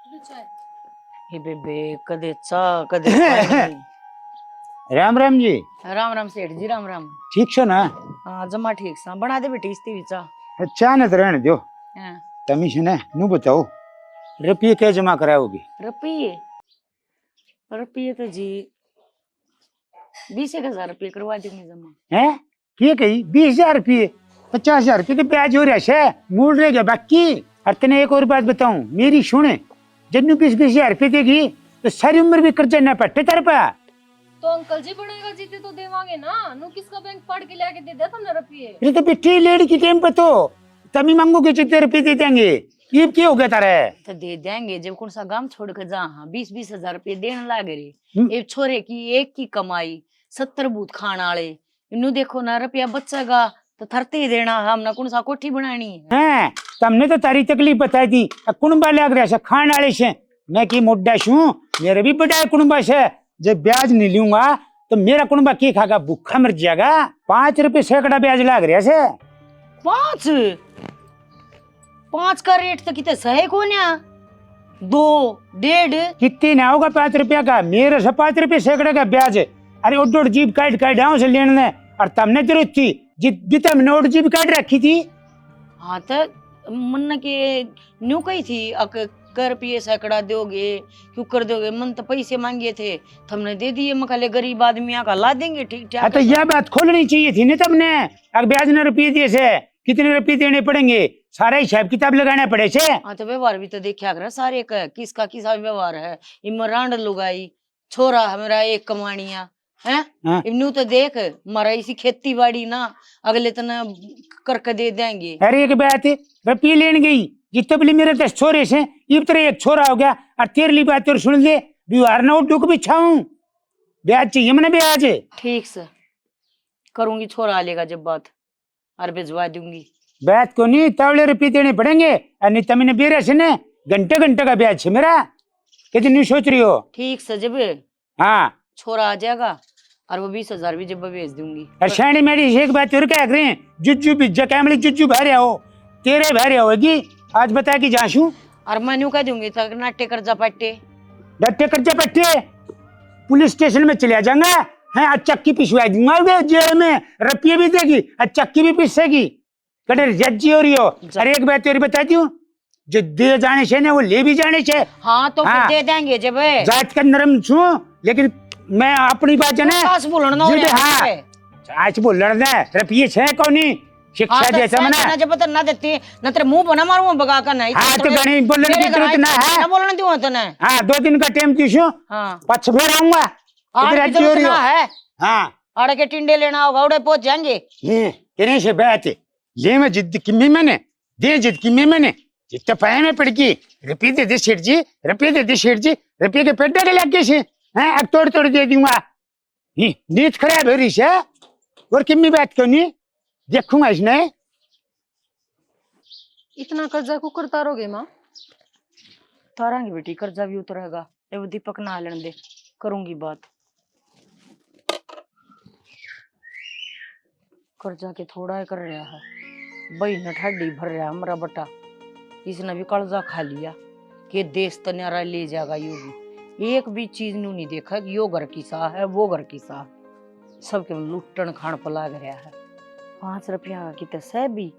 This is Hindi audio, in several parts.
हे बेबे कदे चा कदे पानी। राम राम जी। राम राम सेठ जी राम राम। ठीक छो ना? हाँ जमा ठीक सा बना दे बेटी इसती चा। अच्छा न तो रहने दो। हाँ। तमी से ने नु बताओ रुपये क्या जमा कराओगी? रुपये रुपये तो जी 20,000 रुपये करवा दूंगी जमा। है क्या कही 20,000 रुपये 50,000 रुपये के ब्याज हो रहा है मूड रहेगा बाकी। और तने एक और बात बताऊं मेरी सुने जब 20,000 रुपये देगी तो सारी उम्र भी कर्जा न पट्टे तेरे पे। तो अंकल जी बनेगा जीते तो देवांगे ना नु किसका बैंक पढ़ के लेके दे दे तुमने रुपये। ये तो बेटी लेडी की टाइम पे तो तमी मांगोगे जितने रुपये दे देंगे ये क्या हो गया तारे? तो दे देंगे जब कौन सा गांव छोड़ कर जा। हाँ 20,000 रुपये देने लागे रे। एक छोरे की एक की कमाई 70 बूथ खान वाले इन्हू देखो ना रुपया बचेगा तो थरते ही देना। हमने कौन सा कोठी बनानी है। तुमने तो तारी तकलीफ बताई थी कुणबा लग रहा है खान वाले से मैं की मुड्डा छू मेरे भी बड़ा कुणबा से जब ब्याज नहीं लूंगा तो मेरा कुणबा की खागा भूखा मर जाएगा। 5 रुपए सैकड़ा ब्याज लग रहा है। 5 का रेट तो कितने सहे को ना 2 1.5 कितने ना होगा 5 रुपया का मेरे से 5 रुपए सैकड़ा का ब्याज। अरे उड़ जीप काट काट से लेने और तुमने जरूरत थी जितना मैंने उड़ जीप काट रखी थी। हाँ तो मन के न्यू कही थी कर रुपये सैकड़ा दोगे क्यों कर दोगे मन तो पैसे मांगे थे तुमने दे दिए मकाले गरीब आदमियों का ला देंगे ठीक ठाक। तो यह बात खोलनी चाहिए थी ना तुमने। अगर ब्याज न रुपये दिए से कितने रुपये देने पड़ेंगे सारा हिसाब किताब लगाना पड़े से। हाँ तो व्यवहार भी तो देखा कर सारे का किसका किसा व्यवहार है। इमरान लुगाई छोरा हमारा एक कमानिया है। हाँ। इन्नू तो देख हमारा इसी खेती बाड़ी ना अगले तना करके दे देंगे। अरे एक बात रुपये लेने गई जितने बड़ी मेरे 10 छोरे से ये तरह एक छोरा हो गया और तेरली बात और सुन ले व्यवहार न डुक बिछाऊं ब्याज चाहिए मैंने ब्याज। ठीक से करूंगी छोरा लेगा जब बात और भिजवा दूंगी। बात को नहीं तवले रुपये देने पड़ेंगे और नहीं तमने बेरा से न घंटे घंटे का ब्याज है मेरा कितनी सोच रही हो? ठीक से जब हाँ छोरा आ जाएगा और वो 20,000 भी जब भेज दूंगी। अशानी मेरी एक बात और क्या करें जुज्जू बिज्जा कैमली जुज्जू भारे हो तेरे भारे होगी आज बता की जाशू और मैं कह दूंगी तक नाट्य कर्जा पट्टे डट्टे कर्जा पट्टे पुलिस स्टेशन में चले जाऊंगा है आज चक्की पिछवा दूंगा जेल में रुपये भी देगी आज चक्की भी पिसेगी कड़े जज्जी हो रही हो। अरे एक बात तेरी बता दूं जो दे जाने से ना वो ले भी जाने से। हाँ तो हाँ। दे देंगे जब जात का नरम छू लेकिन मैं अपनी बात है हाँ आज बोल रहा रुपये छे कौनी शिक्षा जैसा मना जब तो ना देती न तेरे मुंह बना मारूंगा बगा कर नहीं। हाँ तो गणी बोलने की जरूरत ना है ना बोलने दूं तो ना। हाँ 2 दिन का टाइम दीशो। हाँ पछ फिर आऊंगा इधर ना है। हाँ आड़े के टिंडे लेना होगा उड़े पहुंच जाएंगे। तेरे से बात है ले मैं जिद की मैं मैंने दे जिद की मैंने जितना पाया में पड़ गई रुपये दे दे सेठ जी रुपये दे दे सेठ जी रुपये के पेट डाले लग गए से हैं अब तोड़ तोड़ दे दूंगा। नींद खराब हो रही है और किम्मी बात क्यों नहीं देखूंगा इसने। इतना कर्जा को कर तारोगे माँ? तारांगे बेटी कर्जा भी उतरेगा ये वो दीपक ना लेने दे करूंगी बात। कर्जा के थोड़ा कर रहा है बई नठाडी भर रहा हमारा बटा इसने भी कर्जा खा लिया कि देश तन्यारा ले जाएगा योगी एक भी चीज नू नहीं देखा कि यो घर की सा है वो घर की सा सबके लुट्टन खान पर लाग रहा है। 5 रुपया का कितने सह भी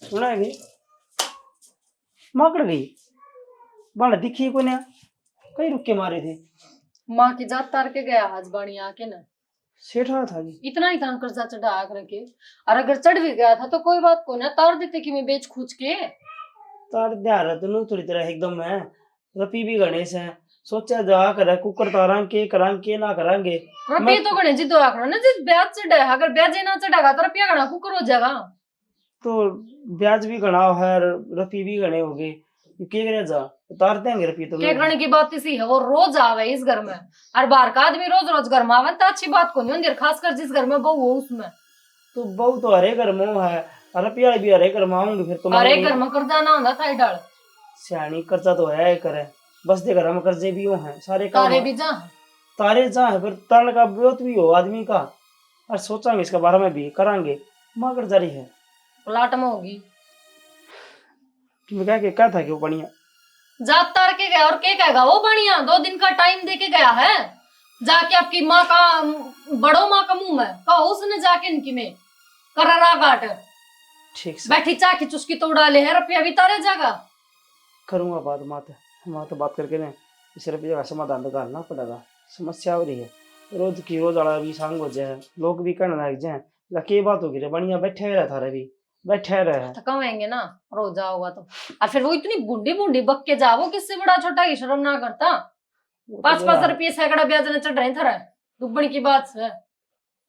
सुना है माकड़ गई बाल दिखी को ना कई रुक के मारे थे। माँ की जात तार के गया आज बाणी आके ना सेठा था जी इतना ही था कर्जा चढ़ा करके और अगर चढ़ भी गया था तो कोई बात को ना तार देते कि मैं बेच खूच के तार ध्यान रहा तो थोड़ी तरह एकदम है रपी भी गणेश है सोचा जा कर कुकर करांगे ना करांगे रुपये तो गणे जी दो आखना ना जिस ब्याज चढ़ा है अगर ब्याज ना चढ़ागा तो रुपया गणा कुकर हो जाएगा। तो ब्याज भी गणा है रपी भी गणे हो गए के करे जा उतार देंगे रपी तो के गण की बात इसी है वो रोज आवे इस घर में और बाहर का आदमी रोज रोज घर में आवे तो अच्छी बात को नहीं होती खासकर जिस घर में बहू हो उसमें। तो बहू तो हरे घर में है रुपया भी हरे घर में आऊंगी फिर तो हरे घर में कर्जा ना होता था डाल सियानी कर्जा तो है करे बस दे घर में कर्जे भी हो हैं सारे तारे भी जा तारे जा है फिर तरण का विरोध भी हो आदमी का और सोचांगे इसके बारे में भी करांगे मगर जारी है प्लाट में होगी कि मैं क्या था कि वो बढ़िया जात तार के गया और के कहेगा वो बढ़िया 2 दिन का टाइम दे के गया है। जाके आपकी माँ का बड़ो माँ का मुंह में कहो उसने जाके इनकी में करारा घाट ठीक से बैठी चाकी चुस्की तो उड़ा ले है रुपया भी तारे जागा। करूंगा बात माँ तो बात करके ना इस रुपये का समाधान निकालना पड़ेगा। समस्या हो रही है रोज की रोज आड़ा भी सांग हो जाए लोग भी कहने लग जाए लकी बात होगी रे बढ़िया बैठे रहे था भी बैठे रहे थकावेंगे ना रो जाओगा तो। और फिर वो इतनी बूढ़ी बूढ़ी बक के जाओ किससे बड़ा छोटा की शर्म ना करता। 5-5 रुपये सैकड़ा ब्याज ने चढ़ रहे थे दुगनी की बात है।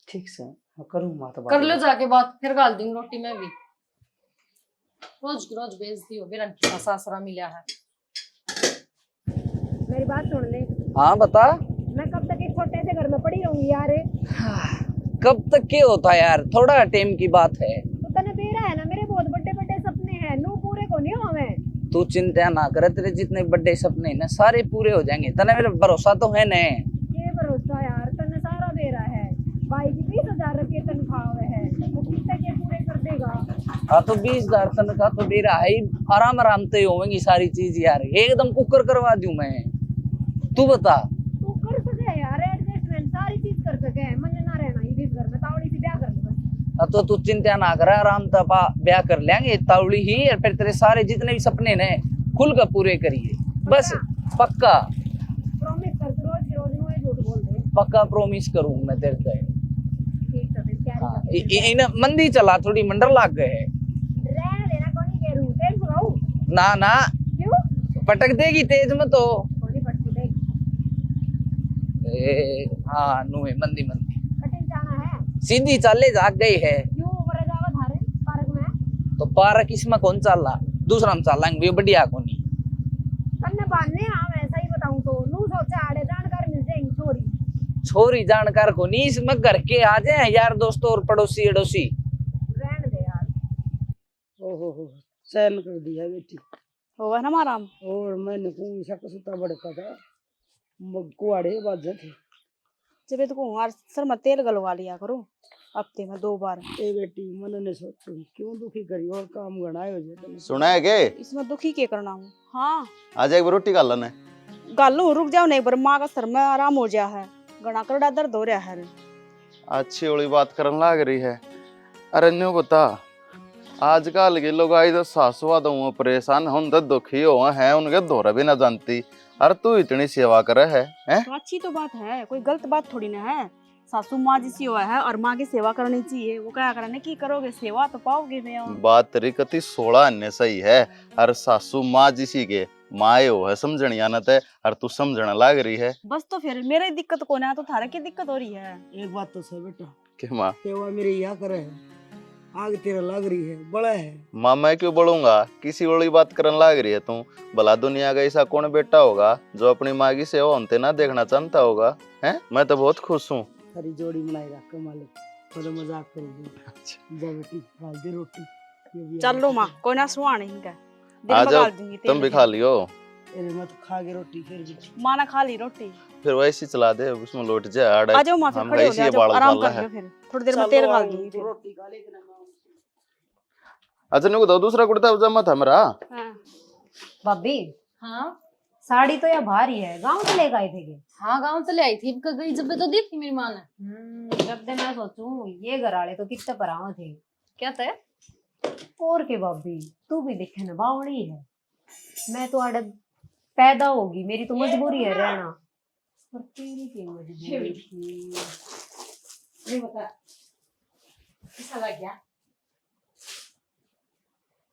ठीक से करूँ माँ तो कर लो जाके बात फिर गाल दूंगी रोटी में भी। रोज की रोज बेइज्जती हो बिरन की सासरा मिला है। मेरी बात सुन ले। हाँ बता। मैं कब तक एक छोटे से घर में पड़ी रहूंगी यार। कब तक क्या होता है यार, थोड़ा टाइम की बात है। तो तने बेरा है ना, मेरे बहुत बड़े बड़े सपने हैं नू पूरे को नहीं हो मैं। तू चिंता ना कर, तेरे जितने बड़े सपने हैं ना सारे पूरे हो जाएंगे। तने मेरा भरोसा तो है ना। ये भरोसा यार, तने सारा बेरा है। भाई की 20,000 रुपये तनख्वाह है, वो कितने के पूरे कर देगा। हाँ तो 20,000 तनख्वाह तो दे रहा है, आराम आराम से होंगी सारी चीज यार। एकदम कुकर करवा दूं मैं, तू बता। तू कर सके यार एडजस्टमेंट, सारी चीज कर सके। मन ना रहना ये इस घर में, तावड़ी से ब्याह कर ले बस। हाँ तो तू चिंता ना कर, आराम से ब्याह कर लेंगे तावड़ी ही। और फिर तेरे सारे जितने भी सपने ने खुल कर पूरे करिए बस। पक्का प्रॉमिस कर, रोज रोज मुझे झूठ बोल दे। पक्का प्रॉमिस करूं मैं तेरे से। ठीक है फिर क्या हाँ, इन मंदी चला थोड़ी मंडर लाग गए है। रहने देना, कोनी कह रूं तेज बुलाऊं। ना ना क्यों पटक देगी तेज में तो। कोनी पटकी देख। हाँ नुए मंदी मंदी कटिंग जाना है सीधी चाले जाग गई है। क्यों मरे जावा थारे पार्क में। तो पार्क इसमें कौन चल रहा, दूसरा में चल रहा बढ़िया कोनी। कन्ने बांधने हाँ मैं सही बताऊं तो नू सोचा आड़े जानकार मिल जाएंगी छोरी। छोरी जानकार कोनी, इसमें घर के आ जाए यार दोस्तों और पड़ोसी अड़ोसी। रहने दे यार। ओहो चैन कर दिया बेटी। होगा ना माराम। और मैंने को ऐसा कसुता बड़का था कुआड़े बाजे थे। जब तो कहूँ यार सर मैं तेल गलवा लिया करूँ हफ्ते में 2 बार। ए बेटी मन ने सोचू क्यों दुखी करी और काम गणाए हो जाए। सुना है के इसमें दुखी के करना हूँ। हाँ आज एक बार रोटी खा लेना। गालू रुक जाओ नहीं, एक बार माँ का सर में आराम हो गया है, गणा कर दर्द हो रहा है। अच्छी वाली बात करने लग रही है। अरे न्यू बता, आजकल के लोग आई तो सासुआ दो परेशान हों तो दुखी हो हैं, उनके दौरा भी ना जानती। अरे तू इतनी सेवा करे है, हैं? तो अच्छी तो बात है, कोई गलत बात थोड़ी ना है। सासू माँ जैसी हुआ है और माँ की सेवा करनी चाहिए। वो क्या करने की करोगे, सेवा तो पाओगे। बात तेरी कति 16 अन्य सही है। अरे सासू माँ जिसी के माए हो है समझनी आना ते, और तू समझना लग रही है। बस तो फिर मेरी दिक्कत कौन है, तो थारे की दिक्कत हो रही है। एक बात तो सही बेटा कि माँ सेवा मेरे यहाँ करे है, आग तेरा लग रही है बड़ा है। माँ मैं क्यों बढ़ूंगा, किसी वाली बात करने लग रही है तू। भला दुनिया का ऐसा कौन बेटा होगा जो अपनी माँ की सेवा होते ना देखना चाहता होगा, हैं? मैं तो बहुत खुश हूँ। हरी जोड़ी बनाई रख मालिक, थोड़ा मजाक करोगे। जा बेटी डाल दे रोटी। चल लो माँ, कोई ना सुहा नहीं इनका। आ जाओ तुम भी खा लियो। अरे मैं तो खा के रोटी फिर भी माँ ने खा ली रोटी। फिर वैसे ही चला दे, उसमें लौट जाए। आ जाओ माँ, फिर हम खड़े हो ऐसे ही जाओ, बाल आराम डाला कर है। लो। फिर थोड़ी देर में तेल डाल दूंगी फिर। रोटी खा ले इतना। अच्छा नुको दो दूसरा कुर्ता पजामा था मेरा। हाँ। भाभी हाँ साड़ी तो यार भारी है, गांव से लेकर आए थे क्या? हाँ गाँव से ले आई थी, गई जब तो दी थी मेरी माँ ने। जब से मैं सोचूं ये घर वाले तो कितने परावा थे। क्या थे और के भाभी तू भी देखे ना बावड़ी है। मैं तो आड़े पैदा होगी, मेरी तो मजबूरी है रहना। पर तेरी की मजबूरी थी। ये बता कैसा लग गया।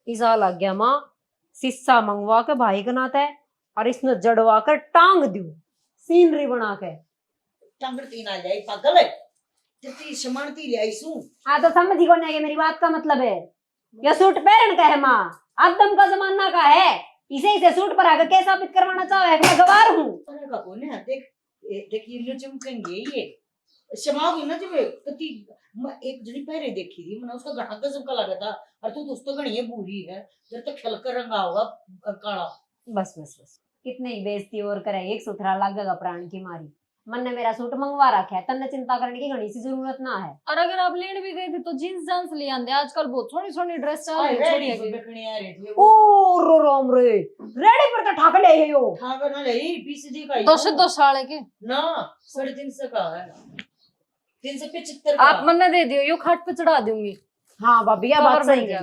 ईसा लग गया माँ, शीशा मंगवा के भाई का नाता है और इसने जड़वा कर टांग दू सीनरी बना के। टंगड़ती ना जाए पागल है, जितनी समानती ले आई सू। हाँ तो समझ ही कौन है, मेरी बात का मतलब है यह सूट पहन का है माँ, आदम का जमाना का है। इसे सूट पर आकर क्या साबित करवाना चाहे मैं गवार हूँ। अरे का कौन है, देख देख ये चमकेंगे ये समाओगी ना जब कति। एक जनी पहरे देखी थी मैंने, उसका घड़ा गजब का लगा था। और तू दोस्तों घड़ी बूढ़ी है, जब तक खिल कर रंगा होगा काला। बस बस बस कितने ही बेइज्जती और करे, एक सुथरा लगेगा प्राण की मारी। मन ने मेरा सूट मंगवा रखा है, तन्ने चिंता करने की घनी सी जरूरत ना है। और अगर आप लेने भी गए थे तो जींस जांस ले आंदे, आजकल बहुत सोनी सोनी ड्रेस चल रही है छोड़ी ओ रो राम रे, रेडी पर तो ठाक ले यो। दो से दो साल के ना 350 का है, 375 आप मन ने दे दियो, यो खाट पे चढ़ा दूंगी। हाँ भाभी ये बात सही है।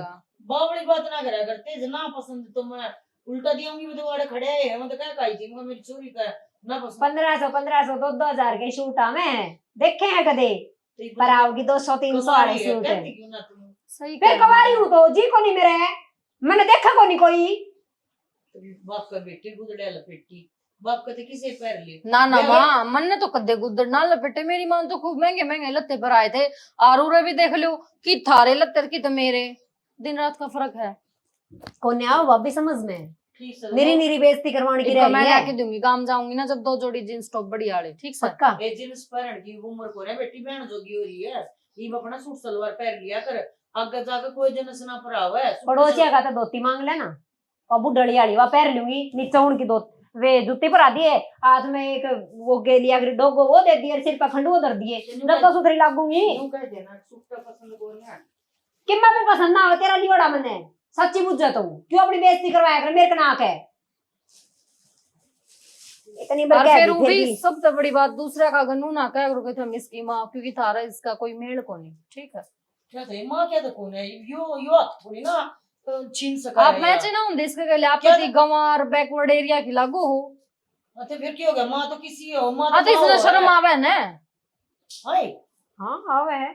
बावड़ी बात ना करा करते, जना पसंद तो मैं उल्टा दियांगी, मैं तो वाड़े खड़े है, मैं तो क्या कही थी, मैं मेरी चोरी का ना पसंद। 1500 तो 2000 के शूट में देखे हैं कदे, पर आओगी 200-300 वाले सूट है। सही फिर कवारी हूँ तो जी को नहीं मेरे, मैंने देखा को नहीं कोई। बाप का बेटी गुदड़े लपेटी, बाप का तो किसे पैर ले ना ना माँ, मन ने तो कद्दे गुद्दड़ ना लपेटे, मेरी माँ तो खूब महंगे महंगे लत्ते पर आए थे। आरूरे भी देख लो कि थारे लत्ते की तो मेरे, दिन रात का फर्क है। कोने आओ भाभी समझ में, निरी निरी बेइज्जती करवाने की इनको मैं रही लाके है। दूंगी, काम जाऊंगी ना जब 2 जोड़ी जींस टॉप बढ़िया वाले, ठीक है। पक्का ए जींस पहन की उम्र को रे बेटी बहन जोगी हो रही है, ये अपना सूट सलवार पहन लिया कर, आगे जाकर कोई जनस ना पराव है। पड़ोसिया का तो धोती मांग लेना, और बुढ़ड़ी वाली वह पहन लूंगी, नीचे उनकी दो वे जूती पर आ दिए, हाथ में एक वो गेलिया डोगो वो दे दिए, सिर पर खंडू धर दिए, जब तो सुथरी लागूंगी। यूं कह देना सूट का पसंद को ना, कि मैं भी पसंद ना हो तेरा लियोड़ा मने, सच्ची बुझ तो क्यों अपनी बेइज्जती करवाया कर, मेरे का नाक है इतनी और बार फिर कह वो दी भी सबसे बड़ी बात, दूसरा का गनू ना कह रुके थे इसकी माँ, क्योंकि थारा इसका कोई मेल को नहीं, ठीक है। क्या थे मां क्या तो कौन है यो थोड़ी ना छीन सका आप मैच ना होंगे इसके गले, आप क्या पति गंवार बैकवर्ड एरिया की लागू हो। अच्छा फिर क्या हो गया, मां तो किसी हो, मां हाँ तो इसने शर्म आवे न, हाय हाँ हाँ वह है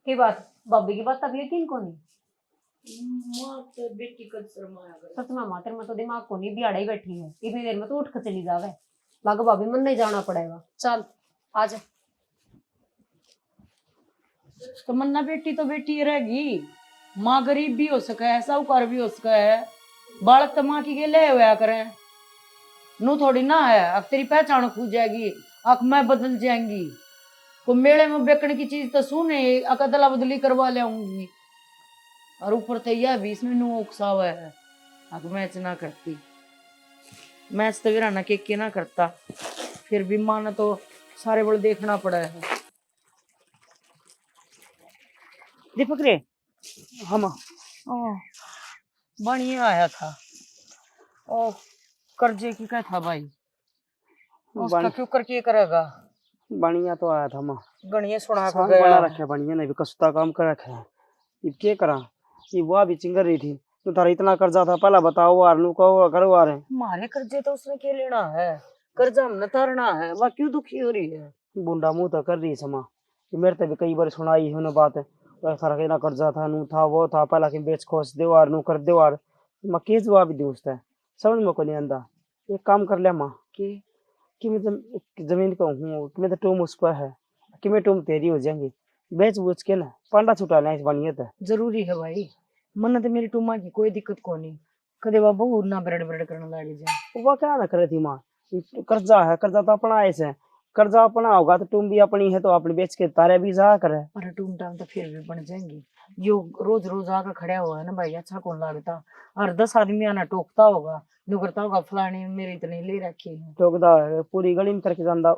की बात, बब्बी की बात तब यकीन को नहीं। मां तो बेटी का शर्म आया कर। सच में मातर में तो दिमाग को नहीं, बिहाड़ा ही बैठी है, इतनी देर में तो उठ कर चली जावे, लाग भाभी मन नहीं जाना पड़ेगा। चल आ जा। तो मन्ना बेटी तो बेटी रहेगी, माँ गरीब भी हो सका है, साहूकार भी हो सका है, बालक तो माँ की के ले हुआ करें, नू थोड़ी ना है। अब तेरी पहचान खो जाएगी, अख मैं बदल जाएंगी, को मेले में बेचने की चीज तो सुने अकदला बदली करवा ले आऊंगी, और ऊपर तो यह भी इसमें नू उकसावा है, अख मैच ना करती, मैच तो वीराना के ना करता, फिर भी माँ ने तो सारे बल देखना पड़ा है। दीपक रे हम बढ़िया आया था, ओ कर्जे की क्या था भाई, उसका क्यों करके करेगा, बढ़िया तो आया था माँ, गणिया सुना के साग गया। बना रखे बढ़िया, नहीं भी कसुता काम कर रखे है, ये क्या करा, ये वो भी चिंगर रही थी, तो तारा इतना कर्जा था, पहला बताओ यार, नू कहो करो यार। हमारे कर्जे तो उसने क्या लेना है, कर्जा हमने तारना है, वह क्यों दुखी हो रही है। बुंडा मुंह तो कर रही समा, ये मेरे तो भी कई बार सुनाई है उन्हें बात, सारा कहना कर्जा था, नू था वो था, पहला की बेच खोस दे यार, नू कर दे यार, मैं के जवाब दोस्त है, समझ में को नहीं आंदा। एक काम कर लिया माँ कि मैं जमीन का हूँ, कि मैं तो टूम उस पर है, कि मैं टूम तेरी हो जाएंगी, बेच बूझ के ना पांडा छुटा लें इस बढ़िया था। जरूरी है भाई, मन तो मेरी टूमा की कोई दिक्कत को नहीं, कदे बाबू ना ब्रेड ब्रेड करने लग जाए। वो क्या ना करे थी माँ, कर्जा है, कर्जा तो अपना ऐसे, कर्जा अपना होगा तो टूम भी अपनी है, तो अपनी बेच के तारे भी जा करे। पर टूम टाइम तो फिर भी बन जाएंगी, यो रोज रोज आकर खड़ा हुआ है ना भाई, अच्छा कौन लगता, और 10 आदमी आना टोकता होगा, नु करता होगा फलाने मेरे इतने ले रखे हैं, टोकदा है पूरी गली में करके जांदा।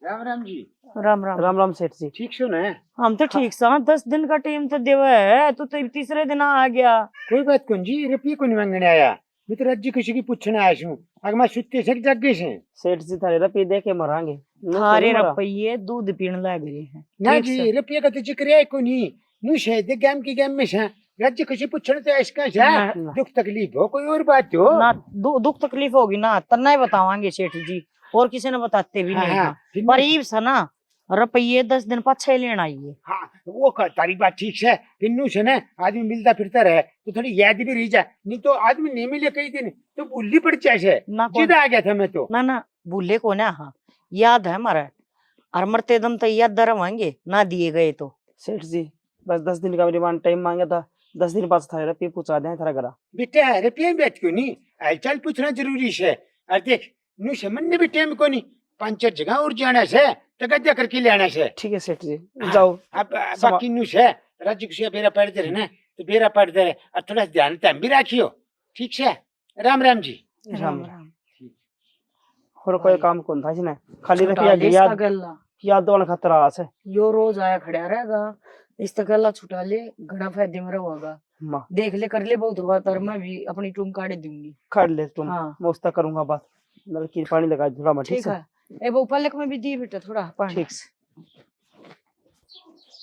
राम राम जी। राम राम। राम राम सेठ जी। ठीक सो ना? हम तो ठीक सा, 10 दिन का टाइम तो देवा है, तू तो तीसरे दिन आ गया। कोई बात कौन जी, रुपये को नहीं मांगने आया, मैं तो राज्य किसी की पूछने आया हूँ, अगर मैं सुत्ते से जग गई से। सेठ जी थारे रुपये दे के मरांगे, थारे रुपये दूध पीने लग रहे हैं ना जी, रुपये का तो जिक्र है को नहीं, नु शायद गैम की गैम में से राज्य किसी पूछने तो इसका है, दुख तकलीफ हो कोई और बात हो ना, दुख तकलीफ होगी ना तना ही बतावांगे सेठ जी, और किसी ने बताते भी नहीं हाँ, पर ईब सा ना रुपये 10 दिन पाछे लेना आइए। हाँ वो तारी बात ठीक है, इन्नू से ना आदमी मिलता फिरता रहे तो थोड़ी याद भी रह जाए, नहीं तो आदमी नहीं मिले कई दिन तो भूली पड़ जाए। जिद आ गया था मैं तो ना भूले को ना, हाँ याद है हमारा, और मरते दम तो याद दरवाएंगे ना दिए गए तो। सेठ जी बस 10 दिन का रिमांड टाइम मांगा था, 10 दिन बाद थारे रुपये पूछा दे थारा घरा। बेटा रुपये बात क्यों नहीं, हालचाल पूछना जरूरी है, और देख नु समझने भी टाइम को नहीं, 5-4 जगह और जाना से तगद्दा करके लेना से। ठीक है सेठ जी जाओ। अब बाकी नु से राज्य कुछ बेरा पड़ते रहे ना, तो बेरा पड़ते रहे, और थोड़ा ध्यान टाइम भी रखियो, ठीक है। राम राम जी। राम राम। और कोई भाई। काम कौन था इसने खाली छुटा रुपया ले याद इसका गल्ला याद वाला खतरा से यो रोज आया खड़ा रहेगा इस तक गल्ला छुटा ले घना फायदे में रहेगा माँ देख ले कर ले बहुत बात और मैं भी अपनी टूम काट दूंगी कर ले तुम हाँ मैं उसका करूंगा बात नलकी पानी लगा थोड़ा मैं ठीक है ए वो पलक में भी दी बेटा थोड़ा पानी ठीक से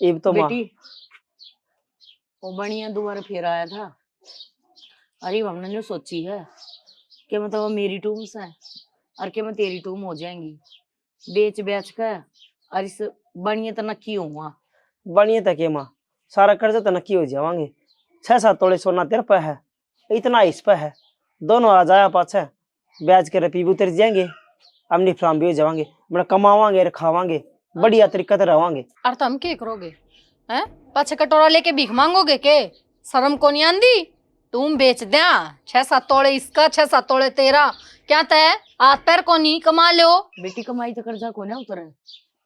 ये तो माँ बेटी वो बढ़िया दोबारा फिर आया था अरे हमने जो सोची है कि मतलब वो मेरी टूम्स है और कि मैं तेरी टूम हो जाएंगी बेच बेच कर और इस बढ़िया तो नक्की हुआ बढ़िया तक माँ सारा कर्जा तो नक्की हो जावांगे 6-7 तोले सोना तेरे पे है इतना इस पे है दोनों आ जाया पाछे ब्याज के रुपये भी उतर जाएंगे अपनी फ्राम भी हो जावांगे अपना कमावांगे और खावांगे बढ़िया तरीका से रवांगे और तुम क्या करोगे हैं पाछे कटोरा लेके भीख मांगोगे के शर्म को नहीं आंदी तुम बेच दिया 6-7 तोड़े इसका 6-7 तोड़े तेरा क्या तय हाथ पैर को नहीं कमा लो बेटी कमाई तो कर्जा को ना उतरे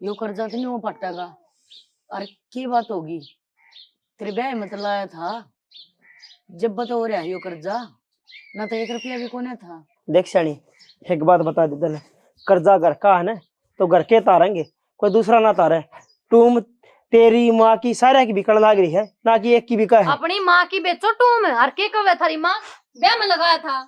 यो कर्जा तो नहीं हो पटेगा और की बात होगी तेरे ब्याह में तो लाया था जब बता हो रहा है यो कर्जा ना तो 1 रुपया भी कोने था देख शानी एक बात बता दे दल कर्जा घर का है ना तो घर के तारेंगे कोई दूसरा ना तारे तुम तेरी माँ की सारे की बिकन लाग रही है ना कि एक की बिका है अपनी माँ की बेचो टूम हर के कवे थारी माँ ब्याह में लगाया था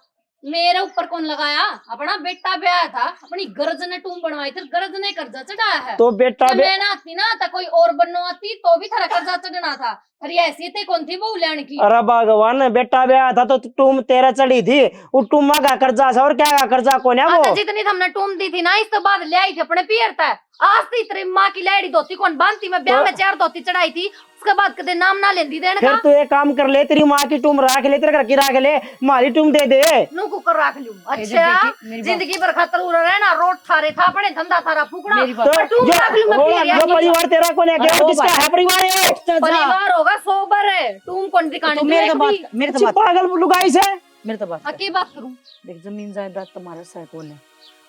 मेरे ऊपर कौन लगाया अपना बेटा ब्याह था अपनी गरज ने टूम बनवाई थी गरज ने कर्जा चढ़ाया है तो बेटा जब मैं ना आती ना तो कोई और बननो आती तो भी थारा कर्जा चढ़ना था अरे ऐसी ते कौन थी बहू लेने की अरे भगवान बेटा ब्याह था तो तुम तेरा चढ़ी थी वो टूमा का कर्जा से और क्या का कर्जा कौन है वो जितनी हमने टूम दी थी ना इस तो बाद ले आई थी अपने पियर था आज थी तेरी माँ की लहड़ी धोती कौन बांधती मैं ब्याह में 4 धोती चढ़ाई थी उसके बाद कदे नाम ना लेंदी देने फिर का तू एक काम कर ले तेरी माँ की टूम रख ले तेरे घर की रख ले मारी टूम दे दे नु कुकर रख लूं ए, अच्छा बेटी, मेरी बात- जिंदगी भर खतर उड़ा रहना रोट थारे था पड़े धंधा थारा फूकना मेरी बात- तो पर टूम रख लूं मैं वो पियर वो परिवार तेरा कौन है अरे क्या वो किसका बात- है परिवार है परिवार होगा सोबर है टूम कौन दिखाने तो मेरे तो बात मेरे तो अच्छी बात पागल लुगाई से मेरे तो बात की बात करूं देख जमीन जायदाद तुम्हारा सह कौन है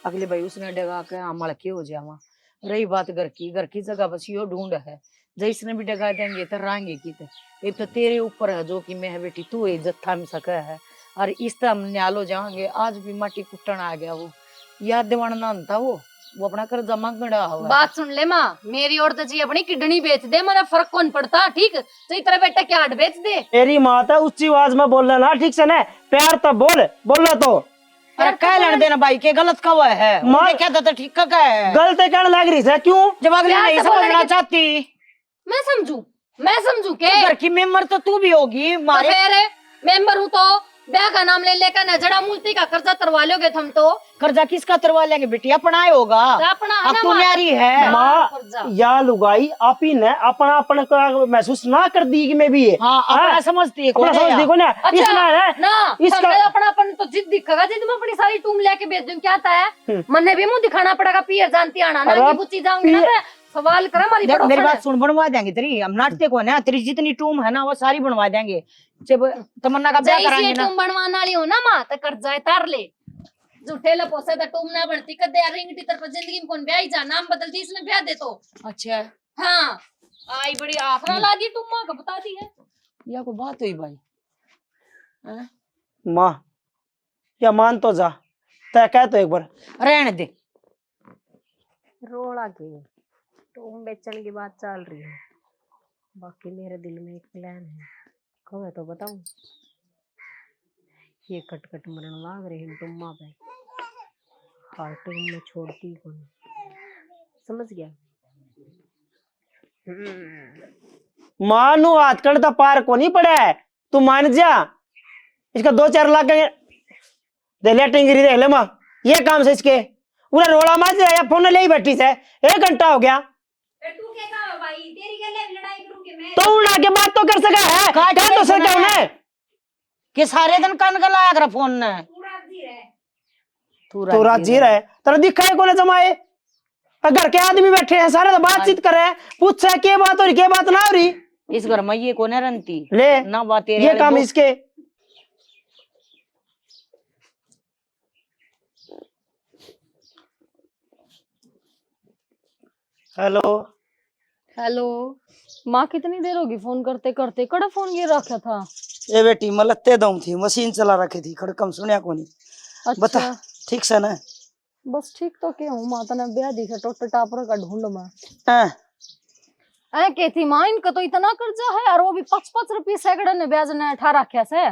अगले भाई उसने डगा के अमल के हो जावा रही बात घर की जगह बस यो ढूंढ है जैसने भी डगा देंगे तो रांगे की ये तो तेरे ऊपर है जो कि मैं है बेटी तू इज्जत थाम सका है और इस तरह हम न्यालो जाएंगे आज भी माटी कुटन आ गया वो याद दिवाना ना था वो अपना कर जमा गड़ा हुआ बात सुन ले माँ मेरी औरत जी अपनी किडनी बेच दे मेरा फर्क कौन पड़ता ठीक तो तेरा बेटा क्या आड़ बेच दे तेरी माता उच्ची आवाज में बोलना ना ठीक से ना प्यार तो बोलना तो अरे कह लेने देना भाई के गलत का हुआ है माँ- उनने क्या था ठीक का है गलत कहने लग रही है क्यों जब अगले प्यार नहीं तो बोलने समझना के- चाहती मैं समझू के घर की मेंबर तो तू भी होगी तो मारे फिर मेंबर हूँ तो ब्याह का नाम ले लेकर नजड़ा मूर्ति का कर्जा तरवा लोगे तुम तो कर्जा किसका तरवा लेंगे बेटी अपना ही होगा अपना है अब ना तू माँ। न्यारी है माँ कर्जा। या लुगाई आप ही ने अपना अपना का महसूस ना कर दी कि मैं भी है हाँ अपना हाँ। समझती है अपना कौन है समझ यार? देखो ना अच्छा इसना है ना इसका- समझे अपना अपन तो जिद दिखेगा जिद में अपनी सारी टूम लेके बेच दूं क्या है मन्ने भी मुंह दिखाना पड़ेगा पियर जानती आना ना अरे ये बुच्ची जाऊंगी ना मैं सवाल करा हमारी देख, मेरी बड़ों बात सुन बनवा देंगे तेरी हम नाटते को ना तेरी जितनी टूम है ना वो सारी बनवा देंगे जब तमन्ना का ब्याह कराएंगे ना टूम बनवाने वाली हो ना माँ तो कर्जा तार ले झूठे लपोसे तो टूम ना बनती कदे यार रिंगटी तरफ जिंदगी में कौन ब्याह ही जा नाम बदल दी इसने ब्याह दे तो अच्छा हाँ आई बड़ी आफरा ला दी टूम माँ का बता दी है या कोई बात हुई भाई हैं? माँ या मान तो जा तय कह तो एक बार रहने दे रोड़ा के टूम बेचने की बात चल रही है बाकी मेरे दिल में एक प्लान है कब तो बताऊं ये कट मरण लाग रही है टुम्मा पे हर टूम में छोड़ती कौन समझ गया मानू हाथ कड़ता पार को नहीं पड़ा है तू मान जा इसका 2-4 लाख का दे ले टिंगरी दे ले माँ ये काम से इसके पूरा रोड़ा मार दिया फोन ले ही बैठी से 1 घंटा हो गया तू क्या कहा भाई तेरी गले लड़ाई करूं कि मैं तो उड़ा के बात तो कर सका है क्या तो सका उन्हें कि सारे दिन कान का लाया तेरा फोन ने तू राजी रहे तेरा दिखा है कोने जमाए घर के आदमी बैठे हैं सारे तो बातचीत कर रहे हैं पूछ रहे क्या बात हो रही क्या बात ना हो रही इस घर में ये कौन है रंती ले ना बात तेरे ये वाले काम दो- इसके हेलो हेलो माँ कितनी देर होगी फोन करते करते कड़ा फोन ये रखा था ये बेटी मलत्ते दम थी मशीन चला रखी थी खड़कम सुनिया को नहीं बता ठीक से ना बस ठीक तो के हूँ माँ तने ब्याह दिखे टोट टापर का ढूंढ में हैं, ऐ कहती माँ इनका तो इतना कर्जा है और वो भी 5-5 रुपये सैकड़े ने ब्याज ने ठा रखा से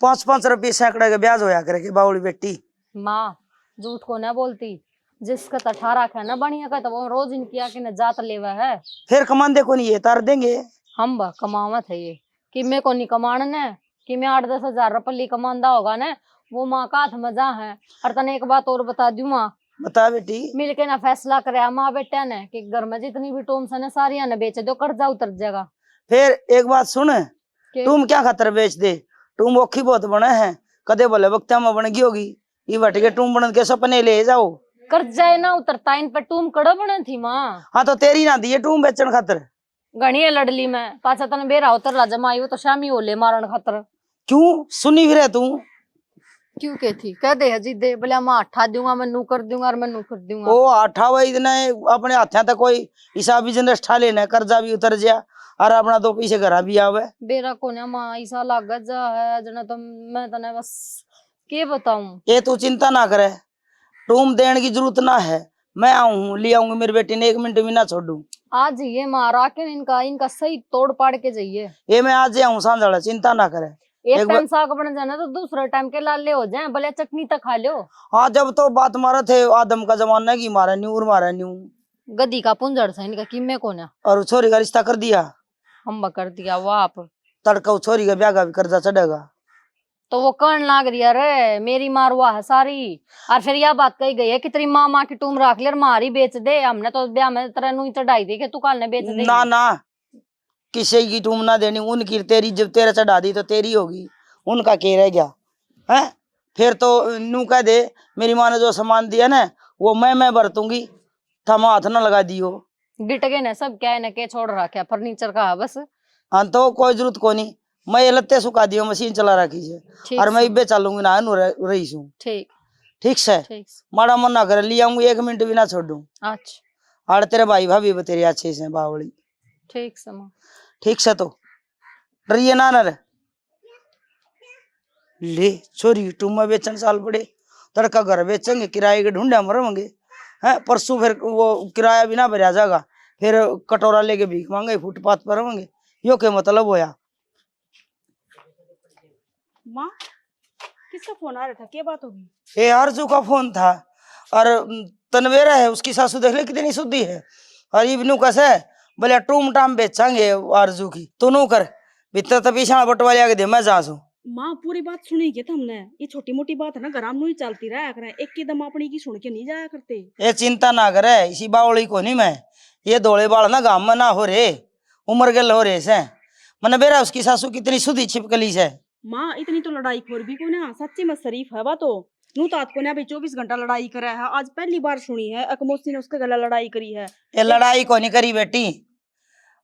5-5 रुपये सैकड़े के ब्याज होया करे के बावली बेटी। माँ झूठ को ना बोलती, जिसका तो ठा रखा है ना बढ़िया का तो वो रोज इनकी आके न जात लेवा है। फिर कमांदे को नहीं है तार देंगे। हम बा कमावत है ये कि मैं को नहीं कमाने ने कि मैं 8-10 हजार रुपये कमांदा होगा ने वो माँ का हाथ मजा है। और तने एक बात और बता दूं माँ, बता बेटी। मिलके ना फैसला करे माँ बेटे ने कि घर में जितनी भी टूम्स है ना सारी ने बेचे दो, कर्जा उतर जाएगा। फिर एक बात सुन, तुम क्या खातर बेच दे? तुम ओखी बहुत बने हैं, कदे बोले वक्त में बन गई होगी, ये बट के तुम बन के सपने ले जाओ। कर्जा है ना उतरता इन पर टूम कड़ा बने थी माँ। हाँ तो तेरी ना दिए तुम बेचन खातर। घनी है लड़ली में पाचा तने बेरा उतर ला जमा आई वो तो शामी हो ले मारण खातर। क्यों सुनी फिर तू? क्यों कहती कह दे हजी दे बोले माँ अठा दूंगा मैं नू कर दूंगा और मैं नू कर दूंगा। ओ 8 वही इतने अपने हाथ तक कोई हिसाब बिजनेस ठा लेना, कर्जा भी उतर जा और अपना 2 पैसे घर भी आवे। बेरा को ना माँ ऐसा लागत जा है जना तो मैं तने बस के बताऊं। ये तू चिंता ना करे, तुम देने की जरूरत ना है, मैं आऊँ ले आऊंगी, मेरी बेटी ने 1 मिनट भी ना छोड़ू। आज ये मारा के इनका सही तोड़ पाड़ के जाइए। ये मैं आज आऊँ सांझ, चिंता ना करे। एक टाइम साग बन जाना तो दूसरे टाइम के लाले हो जाए, भले चटनी तक खा लो। हाँ जब तो बात मारा थे आदम का जमाना की मारा न्यू गदी का पुंजड़ से इनका किम्मे को ना और छोरी का रिश्ता कर दिया। हम कर दिया वो आप तड़का छोरी का ब्याह का भी कर्जा चढ़ेगा। तो वो कर्ण लाग रही है मेरी मारवा है सारी। और फिर यह बात कही गई है कि तेरी माँ की टूम रख ले और मारी बेच दे, हमने तो ब्याह में तरह नू चढ़ाई दी कि तू काल ने बेच दे। ना ना किसी की टूम ना देनी, उनकी तेरी जब तेरा चढ़ा दी तो तेरी होगी, उनका के रह गया है। फिर तो नू कह दे मेरी माँ ने जो सामान दिया ना वो मैं बरतूंगी, थमा हाथ ना लगा दियो। गिट गए ना सब क्या है ना के छोड़ रखा फर्नीचर का बस। हाँ तो कोई जरूरत को नहीं, मैं ये लत्ते सुखा दियो, मशीन चला रखी है और मैं इबे चलूंगी ना रही हूँ। ठीक ठीक से माड़ा मन ना कर, ले आऊंगी 1 मिनट भी ना छोड़ू। अच्छा और तेरे भाई भाभी भी तेरे अच्छे से बावली। ठीक से माँ ठीक से तो डरिए ना नर। ले छोरी टूमा बेचन साल पड़े, तड़का घर बेचेंगे, किराए के ढूंढे मरेंगे हैं। परसों फिर वो किराया भी ना भरा जाएगा, फिर कटोरा लेके भीख मांगे फुटपाथ पर रहेंगे। यो क्या मतलब होया? माँ किसका फोन आ रहा था, क्या बात होगी? ये आरजू का फोन था और तनवेरा है उसकी सासू देख ले कितनी शुद्धि है। और इबनू कैसे बोले टूम टाम बेचेंगे आरजू की, तू नू कर भीतर तो पीछा बटवालिया के दे मैं जा सू। माँ पूरी बात सुनी क्या तुमने? ये छोटी मोटी बात है ना घर में ही चलती रहा करे, एक की दम अपनी की सुन के नहीं जाया करते। ये चिंता ना करे, इसी बावली को नहीं मैं, ये धोले बाल ना गाम में ना हो रे, उम्र गल हो रे से मैंने बेरा उसकी सासू कितनी शुद्धि छिपकली से। माँ इतनी तो लड़ाई खोर भी को ना, सच्ची में शरीफ है वो तो। नू तात को ने अभी 24 घंटा लड़ाई करा है, आज पहली बार सुनी है अकमोसी ने उसके गला लड़ाई करी है। ये लड़ाई को नहीं करी बेटी,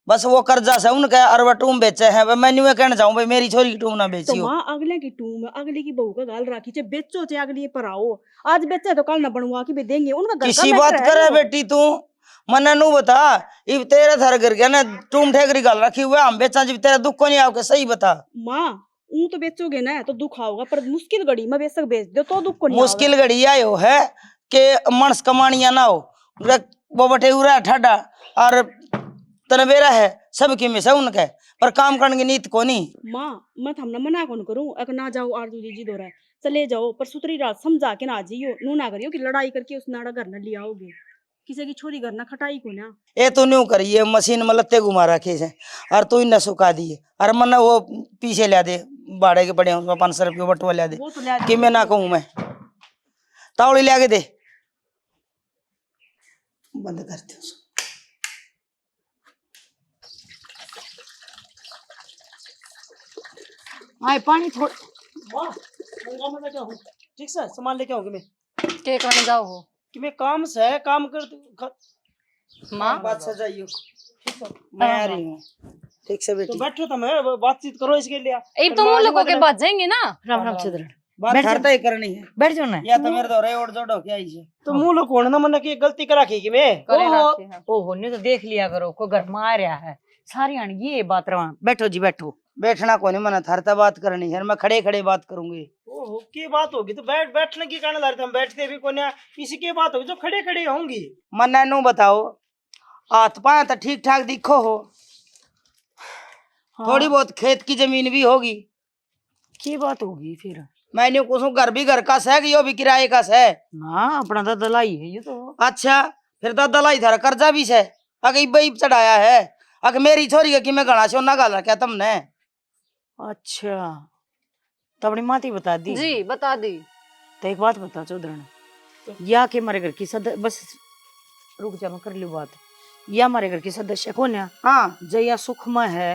बस वो कर्जा से उनका और वो टूम बेचे हैं, मैं न्यू कहना चाहूँ भाई मेरी छोरी की टूम ना बेची तो हो। माँ अगले की टूम अगले की बहू का गाल राखी चे बेचो चे अगली पर आओ, आज बेचे तो कल ना बनवा के भी देंगे उनका घर का किसी मैटर बात है करे वो। बेटी तू मना नू बता, इब तेरे थर कर गया ना टूम ठेकरी गाल रखी हुआ हम बेचा जब तेरा दुख को नहीं आओगे, सही बता। माँ ऊ तो बेचोगे ना तो दुख आओगा, पर मुश्किल घड़ी में बेशक बेच दो तो दुख को नहीं मुश्किल घड़ी आयो है कि मनस कमानिया ना हो, वो बटे उरा ठाडा और तनवेरा है सबकी में से उनके पर काम करने की नीत को नहीं। माँ मैं हमने मना कौन करूँ, अगर ना जाओ आरजू जी दो रहा है चले जाओ, पर सुतरी रात समझा के ना आ जाइयो, नू ना करियो कि लड़ाई करके उस नाड़ा घर न लिया आओगे, किसी की छोरी घर ना खटाई को ना। ये तो न्यू करिए मशीन में लत्ते घुमा रखे से और तू इन्हें सुखा दिए और मन वो पीछे ला दे भाड़े के पड़े 500 रुपये बटुआ ला दे वो तो ले कि मैं ना कहूँ, मैं तावड़ी ले दे बंद करती हूँ। आए पानी थोड़ा ठीक से सामान लेके आऊंगी मैं के करने जाओ हो कि मैं काम से काम कर माँ बात सजाइयो। ठीक है मैं आ रही हूँ। ठीक से बेटी तो बैठो तुम बातचीत करो इसके लिए। एक तो मुँह लोगों के बात जाएंगे ना। राम राम सुधरण बात करता ही करनी है, बैठ जाओ ना। या तो मेरे दौरे और जोड़ो क्या इसे तो मुंह लो कौन ना मन की गलती करा की मैं ओहो ने तो देख लिया करो को घर में आ रहा है सारी आन ये बात रवा। बैठो जी बैठो। बैठना को नहीं मना थारता बात करनी है, मैं खड़े खड़े बात करूंगी। ओहो की बात होगी तो बैठने की कहने लग रहे थे, हम बैठते भी कोने, इसी की बात होगी जो खड़े खड़े होंगी। मन्ना नु बताओ, हाथ पाए तो ठीक ठाक दिखो हो, थोड़ी बहुत खेत की जमीन भी होगी। की बात होगी फिर? मैंने कुछ घर भी घर का है कि यो भी किराए का है ना, अपना तो दलाई है ये तो। अच्छा फिर तो दलाई थारा कर्जा भी है, अगर बई चढ़ाया है, अगर मेरी छोरी की मैं घना सोना गाल रखा तुमने। अच्छा तो अपनी माती बता दी जी बता दी। तो एक बात बता चौधरी, या के हमारे घर की सदस्य, बस रुक जा मैं कर लूँ बात, या हमारे घर की सदस्य कौन है? हाँ जया सुख में है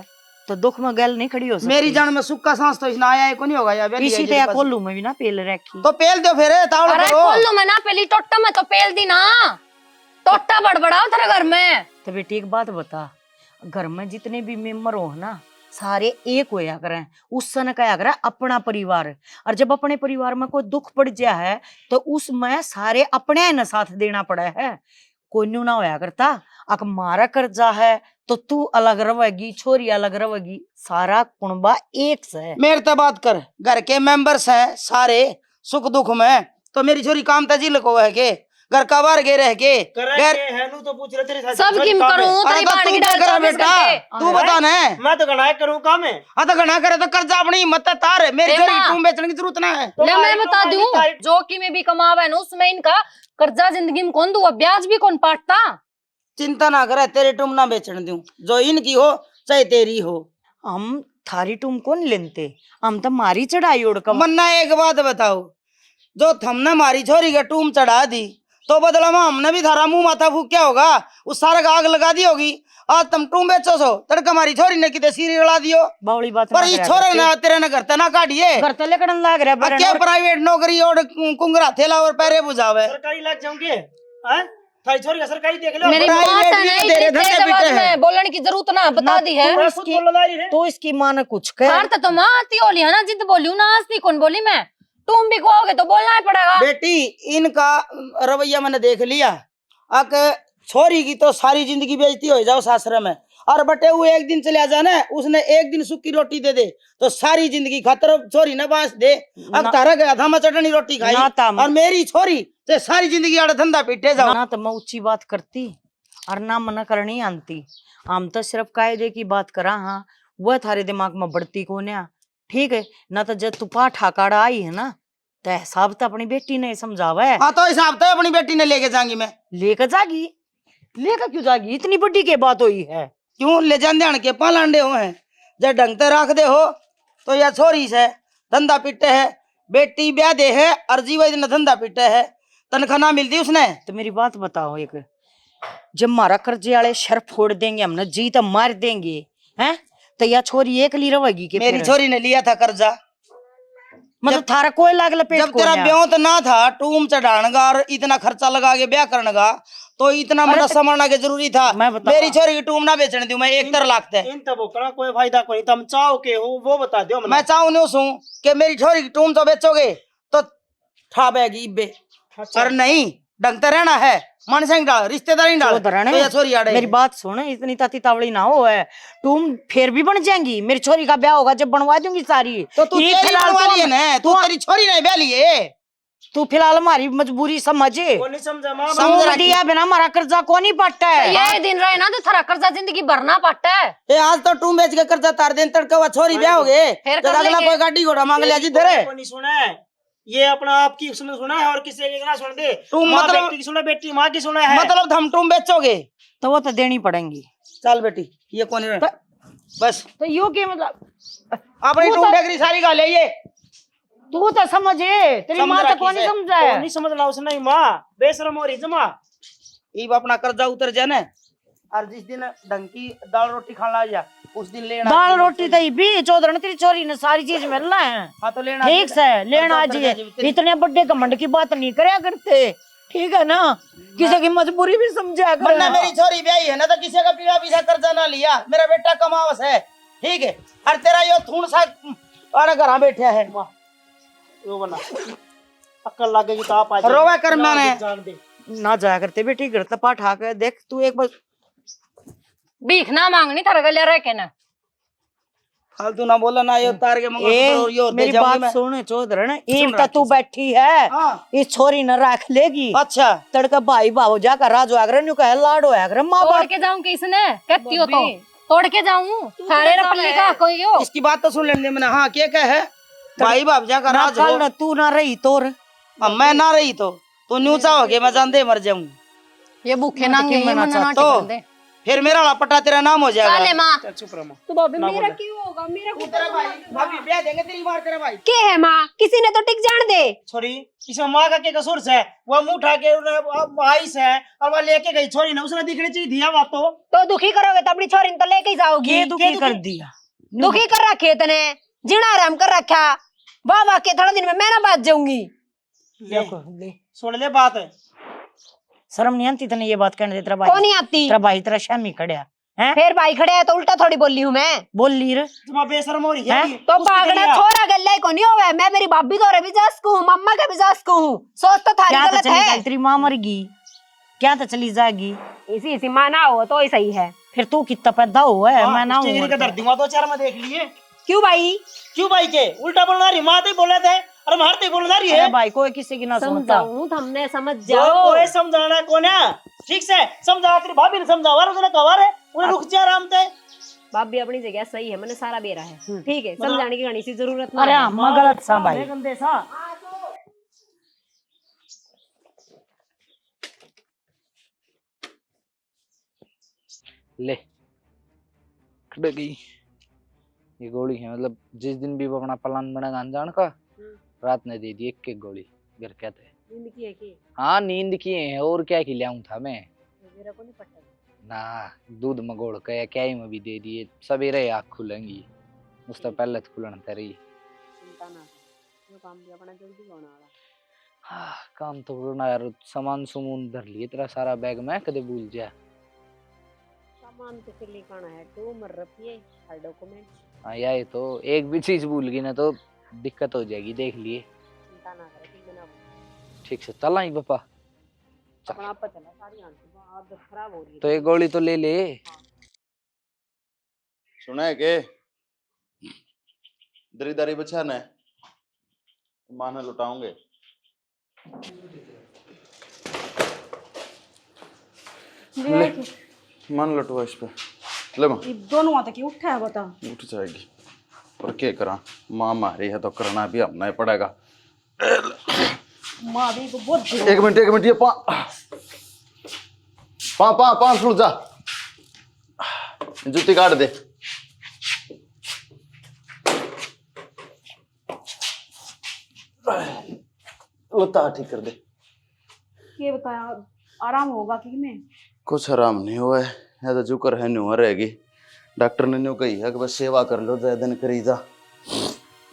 तो दुख में गैल नहीं खड़ी हो सकती। मेरी जान में सुख का सांस तो इसना आया है, कौन होगा या इसी तरह कोल्लू में भी ना पेल रखी तो पेल दो फिर तावड़ अरे करो। कोल्लू में ना पेली, टोट्टा में तो पेल दी ना, टोट्टा बड़बड़ाओ तेरे घर में। तो बेटी एक बात बता, घर में जितने भी मेंबर हो ना सारे एक होया करें, उस समय क्या करें अपना परिवार, और जब अपने परिवार में कोई दुख पड़ जाए है तो उसमें सारे अपने न साथ देना पड़ा है, कोई न्यू ना होया करता। अक मारा कर्जा है तो तू अलग रहेगी, छोरी अलग रहेगी, सारा कुणबा एक से है। मेरे तो बात कर, घर के मेंबर्स हैं सारे सुख दुख में, तो मेरी छोरी काम तजील को है के घर का बाहर गए रह के है नु तो पूछ रहे तेरे साथ सब किम करूं तेरी बाण की डाल करा 24 बेटा, घंटे। तू बता ना। मैं तो गणाए करूं काम है। हाँ तो घना करे तो कर्जा अपनी हिम्मत तार, मेरी देना। छोरी तुम बेचने की जरूरत ना है। ले मैं बता दूं, जो कि में भी कमावा है ना उसमें इनका कर्जा जिंदगी में कौन दूंगा, ब्याज भी कौन पाटता। चिंता ना करे, तेरे तुम ना बेचने दूं, जो इनकी हो चाहे तेरी हो। हम थारी टूम कौन लेते, हम तो मारी चढ़ाई उड़ का। मन्ना एक बात बताओ, जो हमने मारी छोरी के टूम चढ़ा दी तो बदला में हमने भी थारा मुंह माथा फूक क्या होगा, उस सारे का आग लगा दी होगी। आज तुम टूम बेचो सो, तड़का हमारी छोरी ने कितने सीरी रला दियो, बावली बात पर ये छोरे ना तेरे न करते ना काटिए। घर तो लेकर लाग रहा अब क्या प्राइवेट नौकरी और कुंगरा थेला और पैरे बुझावे। सरकारी लग जाओगे हैं? थारी छोरी का सरकारी देख लो। मेरी प्राइवेट माँ भी नहीं तेरे तेरे धंधे आवाज पीटे हैं। में बोलने की जरूरत ना बता दी है। मैं खुद बोल रहा है। तो इसकी माँ ने कुछ कह हार तो माँ आती होली है ना, जिद बोली हूँ ना, आस्ती कौन बोली मैं, तुम भी कहोगे तो बोलना ही पड़ेगा। बेटी इनका रवैया मैंने देख लिया, अक छोरी की तो सारी जिंदगी बेइज्जती हो जाओ सासरे में, और बटे वो एक दिन चले जाना, उसने एक दिन सूखी रोटी दे दे तो सारी जिंदगी खातर छोरी ने बांस दे। अब तारा गया था मैं चटनी रोटी खाई, ना ताम। और मेरी छोरी ते सारी जिंदगी आड़े धंधा पीटे जाओ। ना तो मैं ऊंची बात करती और ना मना करनी आनती, हम तो सिर्फ कायदे की बात करा। हाँ वह थारे दिमाग में बढ़ती कौन है, ठीक है ना। तो जब तुपा ठाकाड़ा आई है ना तो हिसाब तो अपनी बेटी ने समझावा है। हाँ तो हिसाब तो अपनी बेटी ने लेके जाऊंगी मैं। लेकर जागी, लेकर क्यों जागी, इतनी बड़ी के बात हुई है। क्यों ले जान ध्यान के पालांडे हो हैं, जब ढंग से रख दे हो तो यह छोरी से धंधा पिटे है, बेटी ब्याह दे है और जीवा दिन धंधा पिटे है, तनख्वाह ना मिलती उसने। तो मेरी बात बताओ, एक जब मारा कर्जे वाले शर फोड़ देंगे हमने, जी तो मार देंगे हैं, तो यह छोरी एक ली रहेगी के? मेरी छोरी ने लिया था कर्जा, मतलब थारा कोई लाग लपेट जब तेरा ब्याह तो ना था, टूम चढ़ाने और इतना खर्चा लगा के ब्याह करने का, तो इतना मतलब समझना के जरूरी था। मैं बता मेरी छोरी की टूम ना बेचने दूं मैं, 1 लाख थे। इन तब करा कोई फायदा कोई, तुम चाहो के हो वो बता दो। मैं चाहूं नहीं हूं कि मेरी छोरी की टूम तो बेचोगे तो ठा बैगी इब्बे, और नहीं ढंग से रहना है, मन से डाल रिश्तेदारी डाल तो ये छोरी आड़े। मेरी बात सुन, इतनी ताती तावड़ी ना हो है, तुम फिर भी बन जाएंगी। मेरी छोरी का ब्याह होगा जब बनवा दूंगी सारी। तो तू तेरी बनवा लिए ना, तू तेरी छोरी नहीं ब्याह लिए, तू फिलहाल हमारी मजबूरी समझे। वो नहीं समझा मां। समझ दिया बिना हमारा कर्जा कौन ही पटता है। ये दिन रहे ना तो थारा कर्जा जिंदगी भरना पड़ता है। ए आज तो टूम बेच के कर्जा तार देन, तड़का हुआ छोरी ब्याह हो गए फिर तो कर अगला लेंगे। कोई गाड़ी घोड़ा मांग लिया जिधर है। को नहीं सुना है, ये अपना आपकी उसने सुना है और किसी एक ना सुन दे। तुम माँ मतलब- बेटी की सुना, बेटी माँ की सुना है। मतलब हम टूम बेचोगे तो वो तो देनी पड़ेंगी। चल बेटी ये कौन है बस तो यो के मतलब अपनी टूम डेगरी सारी गा ले, ये तू तो समझे, तेरी माँ तो कौन ही समझा वो है। नहीं समझना उसने ही माँ बेशरम हो रही जमा। इब अपना कर्जा उतर जाए ना, और जिस दिन ढंग की दाल रोटी खाना जा उस दिन लेना दाल रोटी तो भी चौधरी तेरी चोरी ने सारी चीज मिलना है। हाँ तो लेना ठीक से लेना कर्जा जी, उतर जाए। इतने बड़े घमंड की बात नहीं करया करते, ठीक है ना। किसी की मजबूरी भी समझा कर। वरना मेरी छोरी ब्याही है ना तो किसी का पीड़ा पीछा कर्जा ना लिया, मेरा बेटा कमावस है, ठीक है। और तेरा यो थून सा और घर बैठा है, वो बना अक्ल लगेगी तो आप आ जाओ। रोवा कर मैंने जान दे। ना जाया करते बेटी, घर तपा ठा के देख तू एक बार। भीख ना मांगनी थारा गले रह के ना। फालतू ना बोला ना, ये तार के मंगलसूत्र और ये और दे मेरी जाऊंगी बात मैं। सुन चौधरी, सुन एक रहा तू बैठी है, हाँ इस छोरी न रख लेगी, अच्छा तड़का भाई भाव जाकर राजो आगर न्यू कहे लाडो आगर माँ तोड़ बाप के जाऊं किसने कहती हो तो? बब्बी। तोड़ के जाऊं तू सारे कैसा रपल्ली है? का कोई हो? इसकी बात तो सुन लेने मैंने। हाँ क्या कहे भाई बाप जाकर ना राज कल हो। न तू ना रही तोर अब मैं ना रही तो न्यूचा हो गया, मैं जानते मर जाऊं। ये भूखे मैं तो नंगे क्यों ये मना मन चाहता नाटक हूँ? कर दे। फिर मेरा लपटा तेरा नाम हो साले जाएगा। माँ चल चुप रह माँ। तो भाभी ना मेरा बोले। क्यों होगा? मेरा तू तेरा भाई भाभी ब्याह देंगे तेरी मार तेरा भाई। के है माँ, किसी ने तो टिक जान दे। छोरी इसमें माँ का क्या कसूर है? वो मुंह उठा के भाई से और वो लेके गई छोरी ने, उसने दिखनी चाहिए दिया बात तो दुखी करोगे तो अपनी छोरी ने तो लेके ही जाओगी। के दुखी दुखी? कर दिया। दुखी कर रखे तने, जीना आराम कर रखा। वाह वाह के थोड़ा दिन में मैं ना बात जाऊंगी। देखो ले, सुन ले बात है। शर्म नहीं आती तने ये बात कहने दे? तेरा कौन भाई, नहीं आती? तेरा भाई तेरा शामी खड़िया हैं, फिर भाई खड़े है तो उल्टा थोड़ी बोली हूँ मैं। बोल ली रे। तुम बेशरम हो रही हैं? है तो पागड़ा छोरा गल्ला को नहीं होवे। मैं मेरी भाभी तो भी जा सकूं, मम्मा के भी जा सकूं। सोच तो थारी क्या तो गलत चली है। जाएगी तेरी माँ मर गई, क्या तो चली जाएगी। इसी इसी माना हो तो ही सही है। फिर तू कितना पैदा हुआ है, मैं ना हूँ का मरता। दर्द दूंगा दो चार में देख लिए। क्यों भाई? क्यों भाई के उल्टा बोलना रही? माँ तो बोले थे और मारते बोलना रही है। अरे भाई कोई किसी की ना सुनता। समझाऊं हमने, समझ जो जाओ। कोई समझाना कौन है? ठीक से समझा, तेरी भाभी ने समझावा, उसने कहा रे उन्हें रुक जा आराम से। भाभी अपनी जगह सही है, मैंने सारा बेरा है। ठीक है, मतलब- समझाने की घनी सी जरूरत नहीं अरे है। अम्मा गलत सा भाई। गंदे सा ले खड़ गई ये गोली है। मतलब जिस दिन भी वो अपना प्लान बनेगा अनजान का, रात ने दे दी एक गोली। घर कहते हैं नींद की है कि हाँ नींद किए हैं, और क्या खिलाऊं था मैं मेरा को नहीं पता। ना। दूध मगोड़ के क्या ही में भी दे दिए। सवेरे आँख खुलेंगी, उससे पहले तो खुलन तेरी। चिंता ना कर, जो काम भी अपना जल्दी होने वाला। हाँ काम तो करना यार। सामान सुमून धर लिए तेरा सारा बैग में, कदे भूल जा। सामान तो फिर लिखाना है, तो मर रखिए हर डॉक्यूमेंट। हाँ यार तो एक भी चीज भूल गई ना तो दिक्कत हो जाएगी, देख लिए। चिंता ना करे, ठीक बना। ठीक से चल आई पापा। अपना आप चला, सारी आदत खराब हो रही है। तो एक गोली तो ले ले। सुना है के दरीदारी बचाना है, माना लुटाओगे। ले मन लुटवा इस पे। ले मां ये दोनों वहां तक उठा है, बता। उठ जाएगी पर क्या करा, माँ मारी है तो करना भी अपना ही पड़ेगा। माँ भी को बहुत एक मिनट ये पाँच रुक जा, जूती काट दे। लता ठीक कर दे। ये बताया आराम होगा कि नहीं? कुछ आराम नहीं हुआ है, या तो जुकर है न्यू रहेगी। डॉक्टर ने न्यू कही है कि बस सेवा कर लो, ज्यादा दिन करी जा।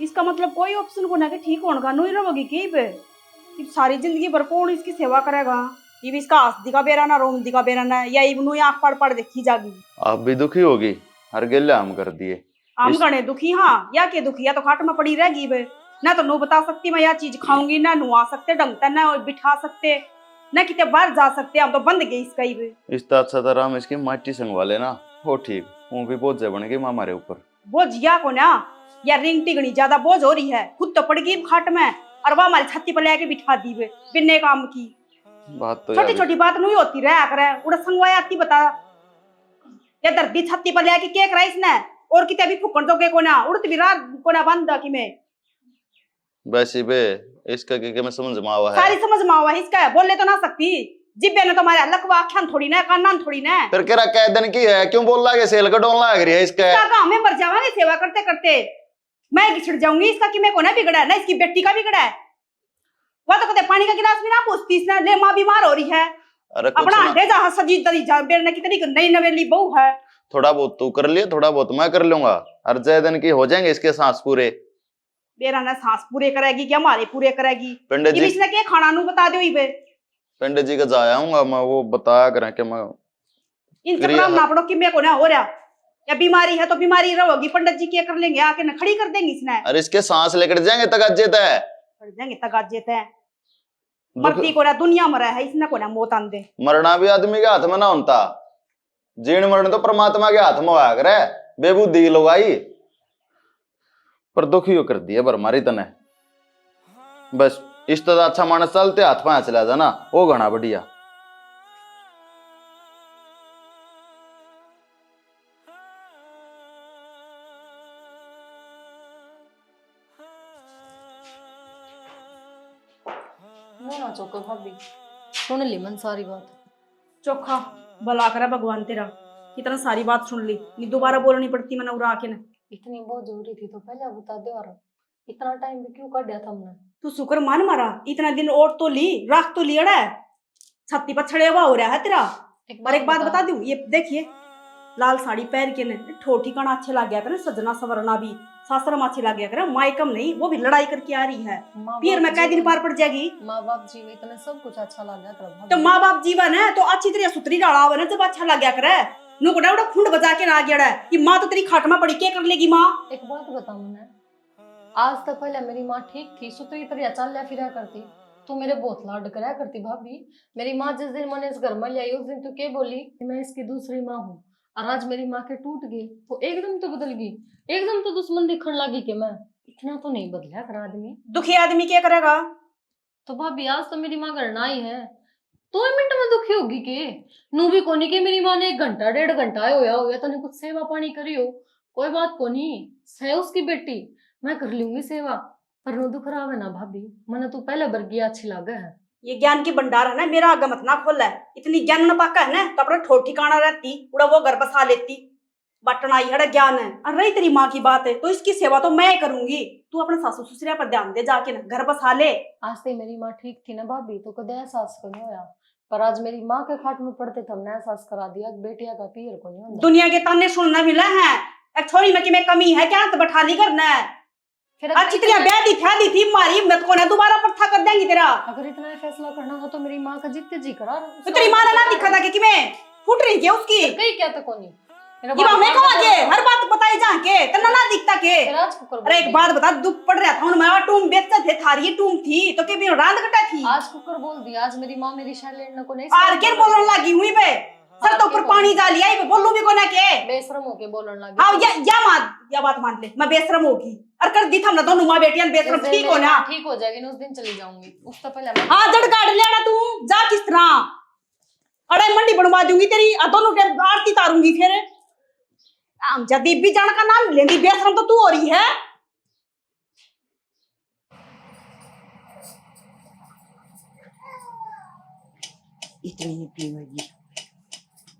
इसका मतलब कोई ऑप्शन को ना कि ठीक होने का नहीं रहोगी कहीं पे। ये सारी जिंदगी भर कौन इसकी सेवा करेगा? ये भी इसका आस्ती का बेरा ना रोमदी का बेरा ना, या इबनु आंख पड़ पड़ देखी जागी। आप भी दुखी होगी, हर गेले हम कर दिए। हम गणे दुखी, हाँ या के दुखी, या तो खाट में पड़ी रहेगी बे। ना तो नु बता सकती मैं यह चीज खाऊंगी, ना नुआ सकते ढंग तक, ना बिठा सकते, ना कितने बाहर जा सकते। हम तो बंद गए इसका ही बे। इस तरह अच्छा तरह हम इसकी माटी संगवा लेना, हो ठीक। वो भी बोझ बन गई हमारे ऊपर। बोझ या को ना, या रिंग टिगनी ज्यादा बोझ हो रही है। खुद तो पड़ गई खाट में और वह हमारी छत्ती पर लेके बिठा दी बे बिन्ने काम की। बात तो छोटी यार छोटी बात नहीं होती रहा करे, उड़ा संगवाया आती बता। या दर्दी छत्ती पर लेके केक रहा इसने, और किते भी फुकन तो के को ना उड़त भी रात को ना बंद कि मैं वैसे बे इसका के मैं समझ में आवा है। सारी समझ में आवा है इसका, बोलने तो ना सकती। जिब्बे ने तुम्हारे लकवा आख्यान थोड़ी ना, कानान थोड़ी ना। फिर केरा कै दिन की है, क्यों बोल रहा है सेल का डोल लग रही है इसका। इसका काम है, मर जावांगे सेवा करते करते। मैं घिसड़ जाऊंगी इसका कि मैं को ना बिगड़ा है, ना इसकी बेटी का बिगड़ा है। वह तो कहते पानी का गिलास भी ना पूछती इसने, ले माँ बीमार हो रही है। अरे कुछ अपना ना, अंडे जहाँ सजी दरी जा बेरने कितनी नई नवेली बहू है। थोड़ा बहुत तू कर लिया, थोड़ा बहुत मैं कर लूंगा। हर जय दिन की हो जाएंगे इसके सांस पूरे। बेरा ना सांस पूरे करेगी कि हमारे पूरे करेगी? पंडित ये जी, इसने के खाना नु बता दो इबे। पंडित जी का जाया हूँ मैं, वो बताया करें कि मैं इन क्रिया- चक्राम ना पड़ो कि मैं को ना हो रहा, या बीमारी है तो बीमारी रहोगी। पंडित जी क्या कर लेंगे, आके न खड़ी कर देंगे इसने। अरे इसके सांस लेकर जाएंगे तक अजेत है। कर देंगे तगाजे ते मरती को ना दुनिया मरा है, इसने को ना मौत आन दे। मरना भी आदमी के हाथ में ना होता, जीण मरण तो परमात्मा के हाथ में होया करे। बेबुद्धि लोग आई पर दुखी कर दिया बर मारी तने। बस इस तरह अच्छा मानस चलते हाथ पाया चला जाना वो घना बढ़िया। ना चौको भाभी सुन ली मन सारी बात। चोखा भला करा भगवान तेरा, इतना सारी बात सुन ली, नहीं दोबारा बोलनी पड़ती मैंने उड़ा के ना। इतनी बहुत जरूरी थी तो पहले बता दे। और इतना टाइम भी क्यों काट दिया था हमने? तू शुक्र मान मारा, इतना दिन और तो ली, राख तो लिया है, छाती पर छड़े हुआ हो रहा है तेरा। और एक बात बता दूं, ये देखिए लाल साड़ी पहन के ने ठोठी कण अच्छे लग गया करे, सजना सवरना भी सासर में अच्छी लग गया करे, मायकम नहीं वो भी लड़ाई करके आ रही है, फिर मैं कई दिन पार पड़ जाएगी। माँ बाप जी इतने सब कुछ अच्छा लग गया था। तो माँ बाप जीवन है तो अच्छी तरह सुतरी डाला हुआ जब अच्छा लग गया करे, नुकड़ा उड़ा खुंड बजा के ना गया है कि माँ तो तेरी खाट में पड़ी, क्या कर लेगी माँ? एक बात बताऊं मैं, आज तक पहले मेरी माँ ठीक थी, सुतरी तरह चल लिया फिरा करती, तू मेरे बहुत लाड कराया करती भाभी। मेरी माँ जिस दिन मैंने इस घर में लाई उस दिन तू क्या बोली कि मैं इसकी दूसरी माँ हूँ, और आज मेरी माँ के टूट गई तो एकदम तो बदल गई, एकदम तो दुश्मन दिखने लगी कि मैं इतना तो नहीं बदला कर आदमी। दुखी आदमी क्या करेगा? तो भाभी आज तो मेरी माँ घर ना ही है, 2 मिनट में दुखी होगी के? नू भी कोनी के मेरी माँ ने 1 घंटा 1.5 घंटा होया हो गया तने कुछ सेवा पानी करी हो, कोई बात कोनी, सह उसकी बेटी मैं कर लूंगी सेवा, पर नो दुख रहा है ना भाभी, मने तू पहले बरगी अच्छी लागे है। ये ज्ञान की भंडार है ना, मेरा आगे मत ना खोल है, इतनी ज्ञान न पाका है ना तो अपना ठोर ठिकाना रहती उड़ा वो घर बसा लेती, बटना ही ज्ञान है। और रही तेरी माँ की बात है तो इसकी सेवा तो मैं करूंगी, तू अपने सासू ससुरिया पर ध्यान दे जाके ना, घर बसा ले। आज से मेरी माँ ठीक थी ना भाभी तो कदे एहसास को नहीं होया, पर आज मेरी माँ के खाट में पड़ते थे हमने एहसास करा दिया बेटिया का पीर को नहीं होता। दुनिया के ताने सुनना मिला है, एक छोरी में कि मैं कमी है क्या तो बैठा ली करना है, अच्छी तरह ब्याह दी फैदी थी मारी मत को ना दोबारा पट्टा कर देंगी तेरा। अगर इतना फैसला करना था तो मेरी माँ का जितने जी करा, तो तेरी माँ ना दिखा था कि मैं फुट रही क्या उसकी कहीं क्या तक कोनी ये मैं कहा के हर बात बताई जा के तना ना दिखता के। अरे एक बात बता, दुख पड़ रहा था मैं टूम बेचते थे, थारी टूम थी तो के भी रांद कटा थी, आज कुकर बोल दिया, आज मेरी माँ मेरी शायद लेने को नहीं आर के बोलने लगी हुई बे सर तो ऊपर पानी डाल लिया ये बोलूं भी को ना के बेशरम होके बोलने लगी। हां या बात मान ले, मैं बेशरम होगी और कर दी था ना दोनों मां बेटियां बेशरम, ठीक हो ना? ठीक हो जाएगी ना, उस दिन चली जाऊंगी, उस तो पहले हां जड़ काट लेड़ा तू जा किस तरह, अरे मंडी बनवा दूंगी तेरी दोनों के आरती तारूंगी, फिर हम जदी भी जान का नाम लेंदी बेशरम तो तू हो रही है। इतनी ही पीवेगी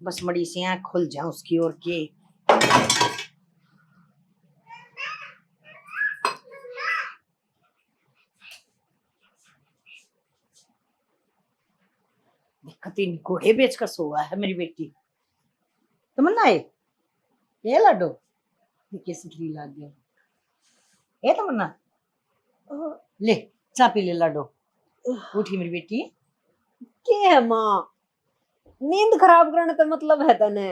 बस, मड़ी से आँख खुल जाए उसकी और के। तीन घोड़े बेच कर सोआ है मेरी बेटी। तमन्ना है ये लाडो ये सुथरी लाग गया ए तमन्ना, ले चा पी ले लाडो, उठी मेरी बेटी। के है माँ, नींद खराब करने का मतलब है तने?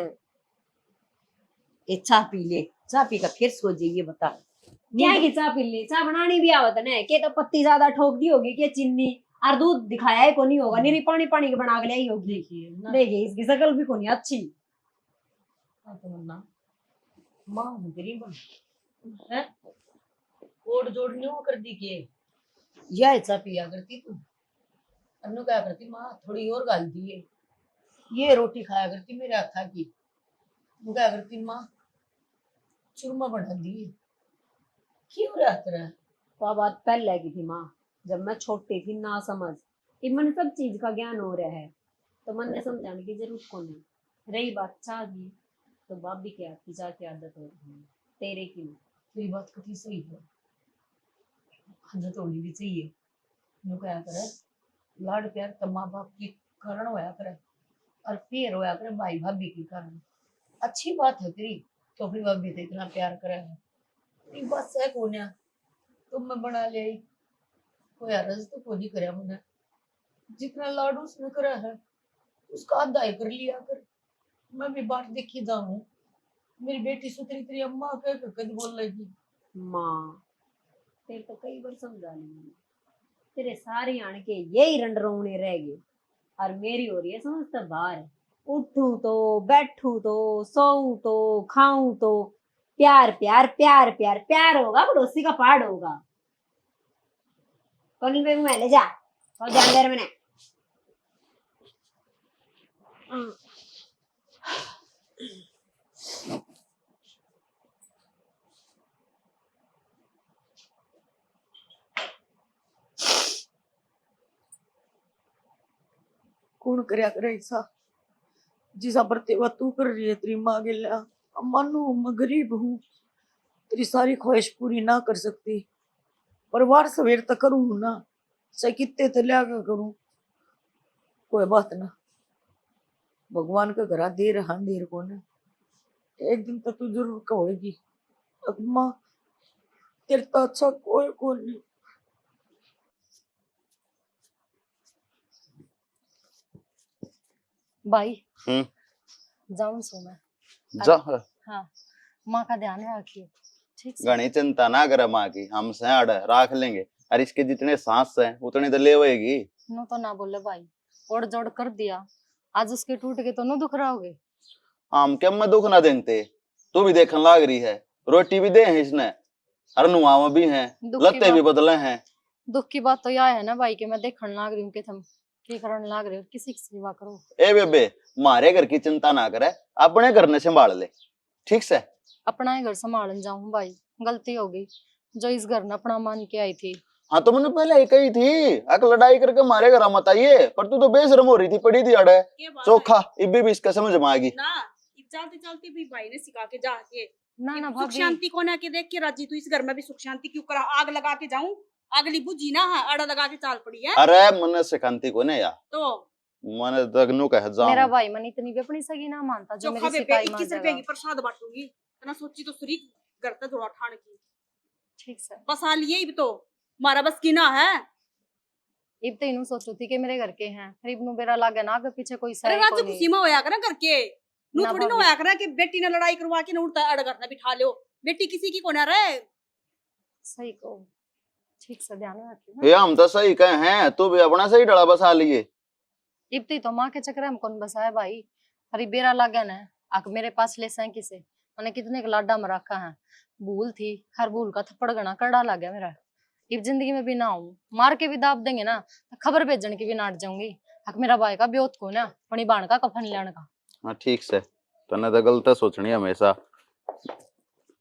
ए चा पी ले, चा पी का फिर सो जाइए बता। क्या की चाह पी ली, चाह बनानी भी आवत ने के? तो पत्ती ज्यादा ठोक दी होगी के चीनी और दूध दिखाया है को नहीं होगा, निरी पानी पानी के बना के लाई होगी। देखिए इसकी शक्ल भी कोनी अच्छी। तमन्ना मां तेरी बन है कोड जोड़ न्यू कर दी के यह चा पिया करती तू, अन्नू क्या करती माँ थोड़ी और गाल दी है, ये रोटी खाया करती मेरे हाथा की, वो क्या करती माँ चूरमा बना दी है, क्यों रहता रहा? तो बात पहले की थी माँ, जब मैं छोटी थी ना समझ, कि मन सब चीज का ज्ञान हो रहा है तो मन ने समझाने की जरूरत कौन है। रही बात चाह की तो भाभी के हाथ की चाह की आदत हो रही है, तेरे की नहीं। तेरी बात कथी सही है, आदत होनी भी चाहिए, न्यू क्या करे लाड प्यार तो माँ बाप की कारण होया करे और फिर होया करे भाई भाभी के कारण। अच्छी बात है तेरी तो अपनी भाभी से इतना प्यार करे है, तेरी बात सह कौन है तो मैं बना ले, कोई अर्ज तो को नहीं करे मैंने, जितना लाड उसने करा है उसका आधा ही कर लिया कर, मैं भी बात देखी जाऊं मेरी बेटी सुतरी तेरी अम्मा कह कद बोल लगी। माँ तेरे तो कई बार समझा ली, तेरे सारे आने के यही रंडरोने रह गए और मेरी हो रही है समझता बाहर, उठू तो बैठू तो सोऊं तो खाऊं तो प्यार प्यार प्यार प्यार प्यार होगा, पड़ोसी का पहाड़ होगा। कौन पे मैं ले जा और ध्यान दे मैंने। कौन करया करे ऐसा जिसा बर्तेवा तू कर रही है तेरी माँ के लिया। मानो मैं गरीब हूँ, तेरी सारी ख्वाहिश पूरी ना कर सकती, परिवार सवेर तक करूँ ना, चाहे कितने तल्या का करूँ, कोई बात ना। भगवान का घरा देर हाँ देर को ना, एक दिन तक तू जरूर कहोगी अब माँ तेरे तो अच्छा कोई को नहीं। भाई जाऊं सो मैं। जा हाँ, माँ का ध्यान रखियो, ठीक से। घनी चिंता ना करे माँ की, हम से अड़ राख लेंगे। अरे इसके जितने सांस हैं उतने तो लेवेगी। नो तो ना बोले भाई, ओढ़ जोड़ कर दिया, आज उसके टूट के तो नो दुख रहोगे। हम क्या मैं दुख ना देंगे, तू भी देखने लाग रही है, रोटी भी दे है इसने, अरे नुआवा भी हैं, लत्ते भी बदले हैं। दुख की बात तो यह है ना भाई कि मैं देखने लाग रही हूँ कि तुम की करने लाग रहे हो, किसी की सेवा करो। ए बेबे, मारे घर की चिंता ना करे, अपने घर ने संभाल ले, ठीक से। अपना ही घर संभालन जाऊं भाई, गलती हो गई जो इस घर ने अपना मान के आई थी। हाँ तो मैंने पहले ही कही थी, अक लड़ाई करके मारे घर मत आइए, पर तू तो बेशरम हो रही थी, पड़ी थी अड़े चोखा। इब्बी भी इसका समझ में आएगी ना, चलते चलते भी भाई ने सिखा के जाके ना सुख शांति को ना के देख के राजी, तू इस घर में भी सुख शांति क्यों करा? आग लगा के जाऊं, अगली बुझी ना है, अड़ा लगा के चाल पड़ी है। अरे मन सिखाती को ने यार, तो मन तगनु कह जाऊं। मेरा भाई मन इतनी भी अपनी सगी ना मानता जो मेरी सिकाई मान 21 रुपए की प्रसाद बांटूंगी, तना सोची तो सुरी घर पे थोड़ा ठाण की। ठीक से बस आ लिए इब तो मारा बस की ना है। इब तो इनु सोचू थी कि मेरे घर के हैं, फिर इब नु बेरा लागे ना आगे पीछे कोई सही अरे राजू खुशी में होया करे घर के, नु ना थोड़ी ना भाभी। होया करे कि बेटी ने लड़ाई करवा के न उड़ता अड़ घर ना बिठा लो। बेटी किसी की को ना रहे। सही को ठीक से ध्यान रखियो। ये हम तो सही कहे हैं, तू भी अपना सही डला बसा लिए। इब तो माँ के चक्कर में कौन बसाए भाई, अरे बेरा लागे ना आक मेरे पास ले सैं किसे, मैंने कितने लाडा में रखा है, भूल थी, हर भूल का थप्पड़ गना करड़ा लग गया मेरा। इब जिंदगी में भी ना हूँ, मार के भी दाब देंगे ना तो खबर भेजने की भी नाट जाऊंगी। हक मेरा भाई का ब्योत को ना अपनी बाण का कफन लेने का। हाँ ठीक से, तने तो गलत सोचनी हमेशा।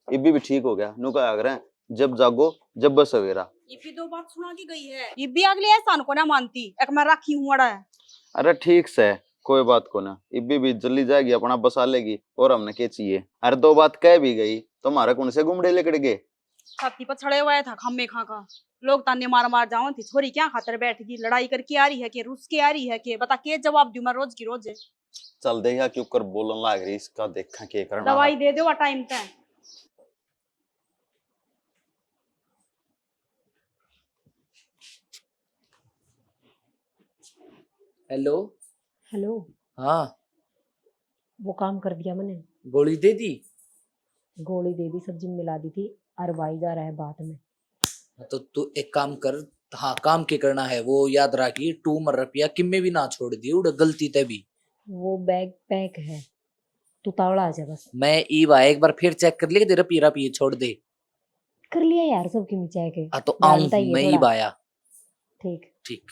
इब्बी भी ठीक हो गया, नु कहा करें जब जागो जब बस सवेरा। ये भी दो बात सुना की गई है, ये भी अगले एहसान को ना मानती, एक मैं राखी हूँ अड़ा है। अरे ठीक से, कोई बात को ना, इब्बी भी जल्दी जाएगी, अपना बसा लेगी, और हमने क्या चाहिए। अरे दो बात कह भी गई तो हमारा कौन से गुमड़े लेकर गए। छाती पर छड़े हुए था खम्मे खा का, लोग ताने मार मार जाओ थी, छोरी क्या खातर बैठ गई, लड़ाई करके आ रही है कि रूस के आ रही है कि बता के जवाब दूं मैं रोज की रोज। चल देखा क्यों कर बोलन लाग रही, इसका देखा क्या करना। दवाई दे दो टाइम पे। हेलो। हेलो, हाँ, वो काम कर दिया मैंने, गोली दे दी। गोली दे दी, सब्जी में मिला दी थी, और भाई जा रहा है बात में। तो तू एक काम कर, हाँ काम के करना है वो याद रखी, 2 रुपया किम्मे भी ना छोड़ दी उड़ गलती ते भी। वो बैग पैक है, तू तावड़ा आ जा बस। मैं ईवा एक बार फिर चेक कर लिया तेरा पीरा पिए छोड़ दे। कर लिया यार सबकी मिचाई के। हाँ तो आऊं जानता ही है मैं थोड़ा। ईवा आया। ठीक। ठीक।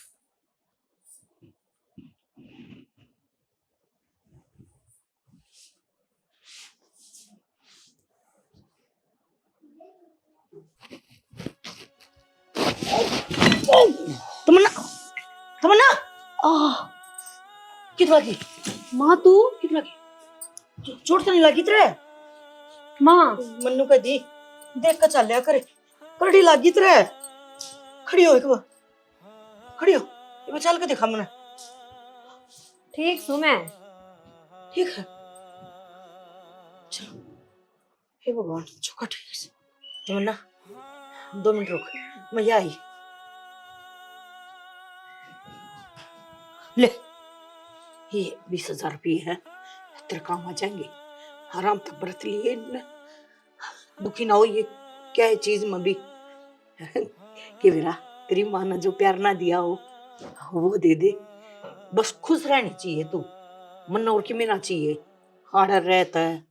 तमन्ना तमन्ना कित लगी माँ? तू कित लगी? चोट तो नहीं लगी तेरे? माँ मन्नू कह दी देख कर चल लिया करे, करड़ी लगी तेरे। खड़ी हो एक बार, खड़ी हो, ये मैं चल के दिखा मैंने। ठीक सु मैं। ठीक है चलो, हे भगवान चौका ठीक से। तमन्ना 2 मिनट रुक, मैं यहाँ आई। ले ये 20,000 रुपये है, तेरे काम आ जाएंगे। आराम तक बरत लिए न, दुखी ना हो ये क्या है चीज में भी कि मेरा तेरी माँ ने जो प्यार ना दिया हो वो दे दे। बस खुश रहनी चाहिए तू, मन और की में ना चाहिए। हाड़ा रहता है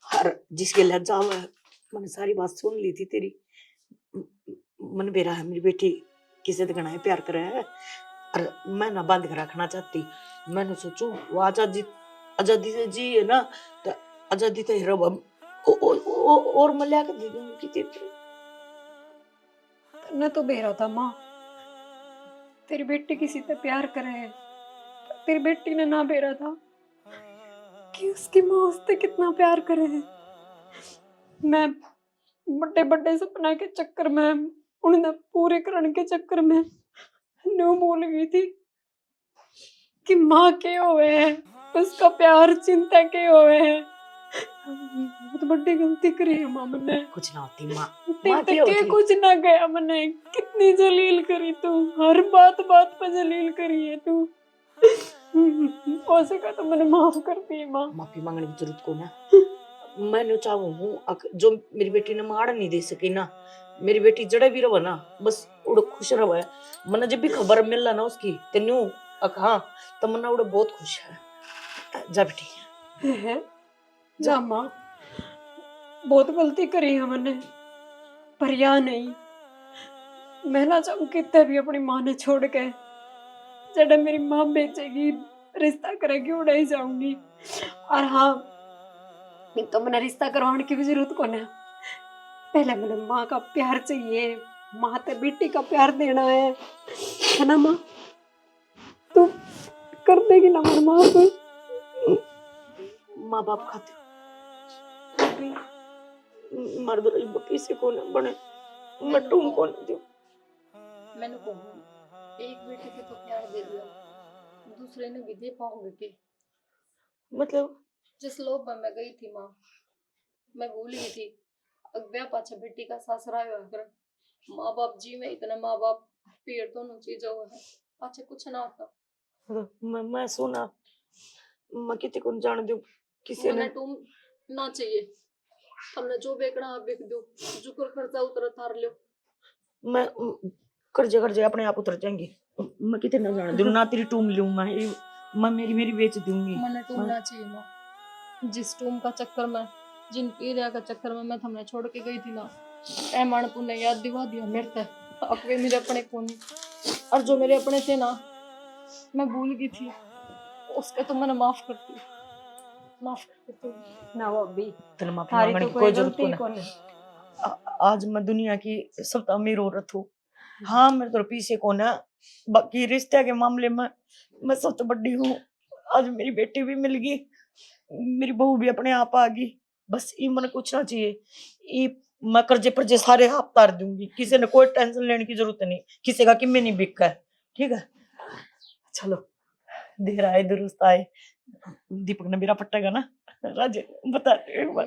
हर जिसके लिए जावे मैंने सारी बात सुन ली थी तेरी। मन बेरा है मेरी बेटी किसी से घना प्यार करे है, और मैं ना बंद कर रखना चाहती। मैंने सोचू वो आजादी से जी है ना, तो आजादी तो हीरो और मैं लिया कर दे दूंगी तेरे। न तो बेरा था माँ, तेरी बेटी किसी से प्यार करे है, तेरी बेटी ने ना बेरा था कि उसकी माँ उससे कितना प्यार करे है। मैं बड़े बड़े सपना के चक्कर में, उन्हें पूरे करने के चक्कर में न्यू भूल गई थी कि माँ के हुए है, उसका प्यार चिंता के हुए है। बहुत बड़ी गलती करी है माँ मैंने। कुछ ना होती माँ, तेरे तक के कुछ ना गया मैंने। कितनी जलील करी तू, हर बात बात पर जलील करी है तू। हो सका तो मैंने माफ कर दी माँ। माफी मांगने की जरूरत को ना, मैंने चाहू हूँ जो मेरी बेटी ने मार नहीं दे सकी ना, मेरी बेटी जड़े भी रहो ना, बस उड़ खुश रहो है। मैंने जब भी खबर मिलला ना उसकी तेनू हाँ, तो मना उड़ बहुत खुश है। जा बेटी है जा माँ, बहुत गलती करी है मैंने, पर या नहीं, मैं ना चाहूँ कितने भी अपनी माँ ने छोड़ के जब मेरी माँ बेचेगी, रिश्ता करेगी, उड़ा ही जाऊंगी। और हाँ, तो मैंने रिश्ता करवाने की भी जरूरत को ना, पहले मैंने माँ का प्यार चाहिए। माँ ते बेटी का प्यार देना है ना माँ? तू कर देगी ना मेरी माँ को? माँ बाप खाते मर्द बपी से कौन बने, मैं टूम कौन दूं। मैंने कहूँ एक बेटे से तो प्यार दे दिया, दूसरे ने भी दे पाओगे के? मतलब जिस लोभ में मैं गई थी माँ, मैं भूल गई थी अग्ब्या पाछा बेटी का सासरा अगर माँ बाप जी में इतने माँ बाप पेड़ दोनों चीजों है, पाछे कुछ ना होता। मैं सुना, मैं कितने कौन जान दूं किसी ने। तुम ना चाहिए, हमने जो बेकना आप बेच दो, जुकर खर्चा उतर थार लो। मैं कर्जे अपने आप उतर जाएंगे। मैं कितने ना जान दूं ना, तेरी टूम लूं मैं मेरी बेच दूंगी। मैंने टूम ना चाहिए माँ, जिस टूम का चक्कर में, जिन पीरिया का चक्कर में मैं तुमने छोड़ के गई थी ना, ऐ मान तूने याद दिवा दिया मेरे ते। अकवे मेरे अपने कोनी, और जो मेरे अपने थे ना, मैं भूल गई थी, उसके तो मैंने माफ करती, माफ कर तू ना वो भी तेरे माफी थारी मांगने तो की कोई कोई जरूरत गलती को को ना। नहीं। आज मैं दुनिया की सबसे अमीर औरत हूँ, हाँ मेरे तो पीछे कौन है, बाकी रिश्ते के मामले में मैं सबसे बड़ी हूँ। आज मेरी बेटी भी मिल गई, मेरी बहू भी अपने आप आ गई, बस ये मन कुछ ना चाहिए। ये मैं कर्जे पर्जे सारे आप तार दूंगी, किसी ने कोई टेंशन लेने की जरूरत नहीं, किसी का कि मैं नहीं बिका है, ठीक है। चलो देर आए दुरुस्त आए, दीपक ने मेरा पट्टेगा ना राजे, बता एक बार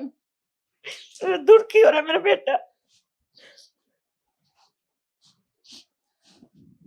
दुखी हो रहा है मेरा बेटा।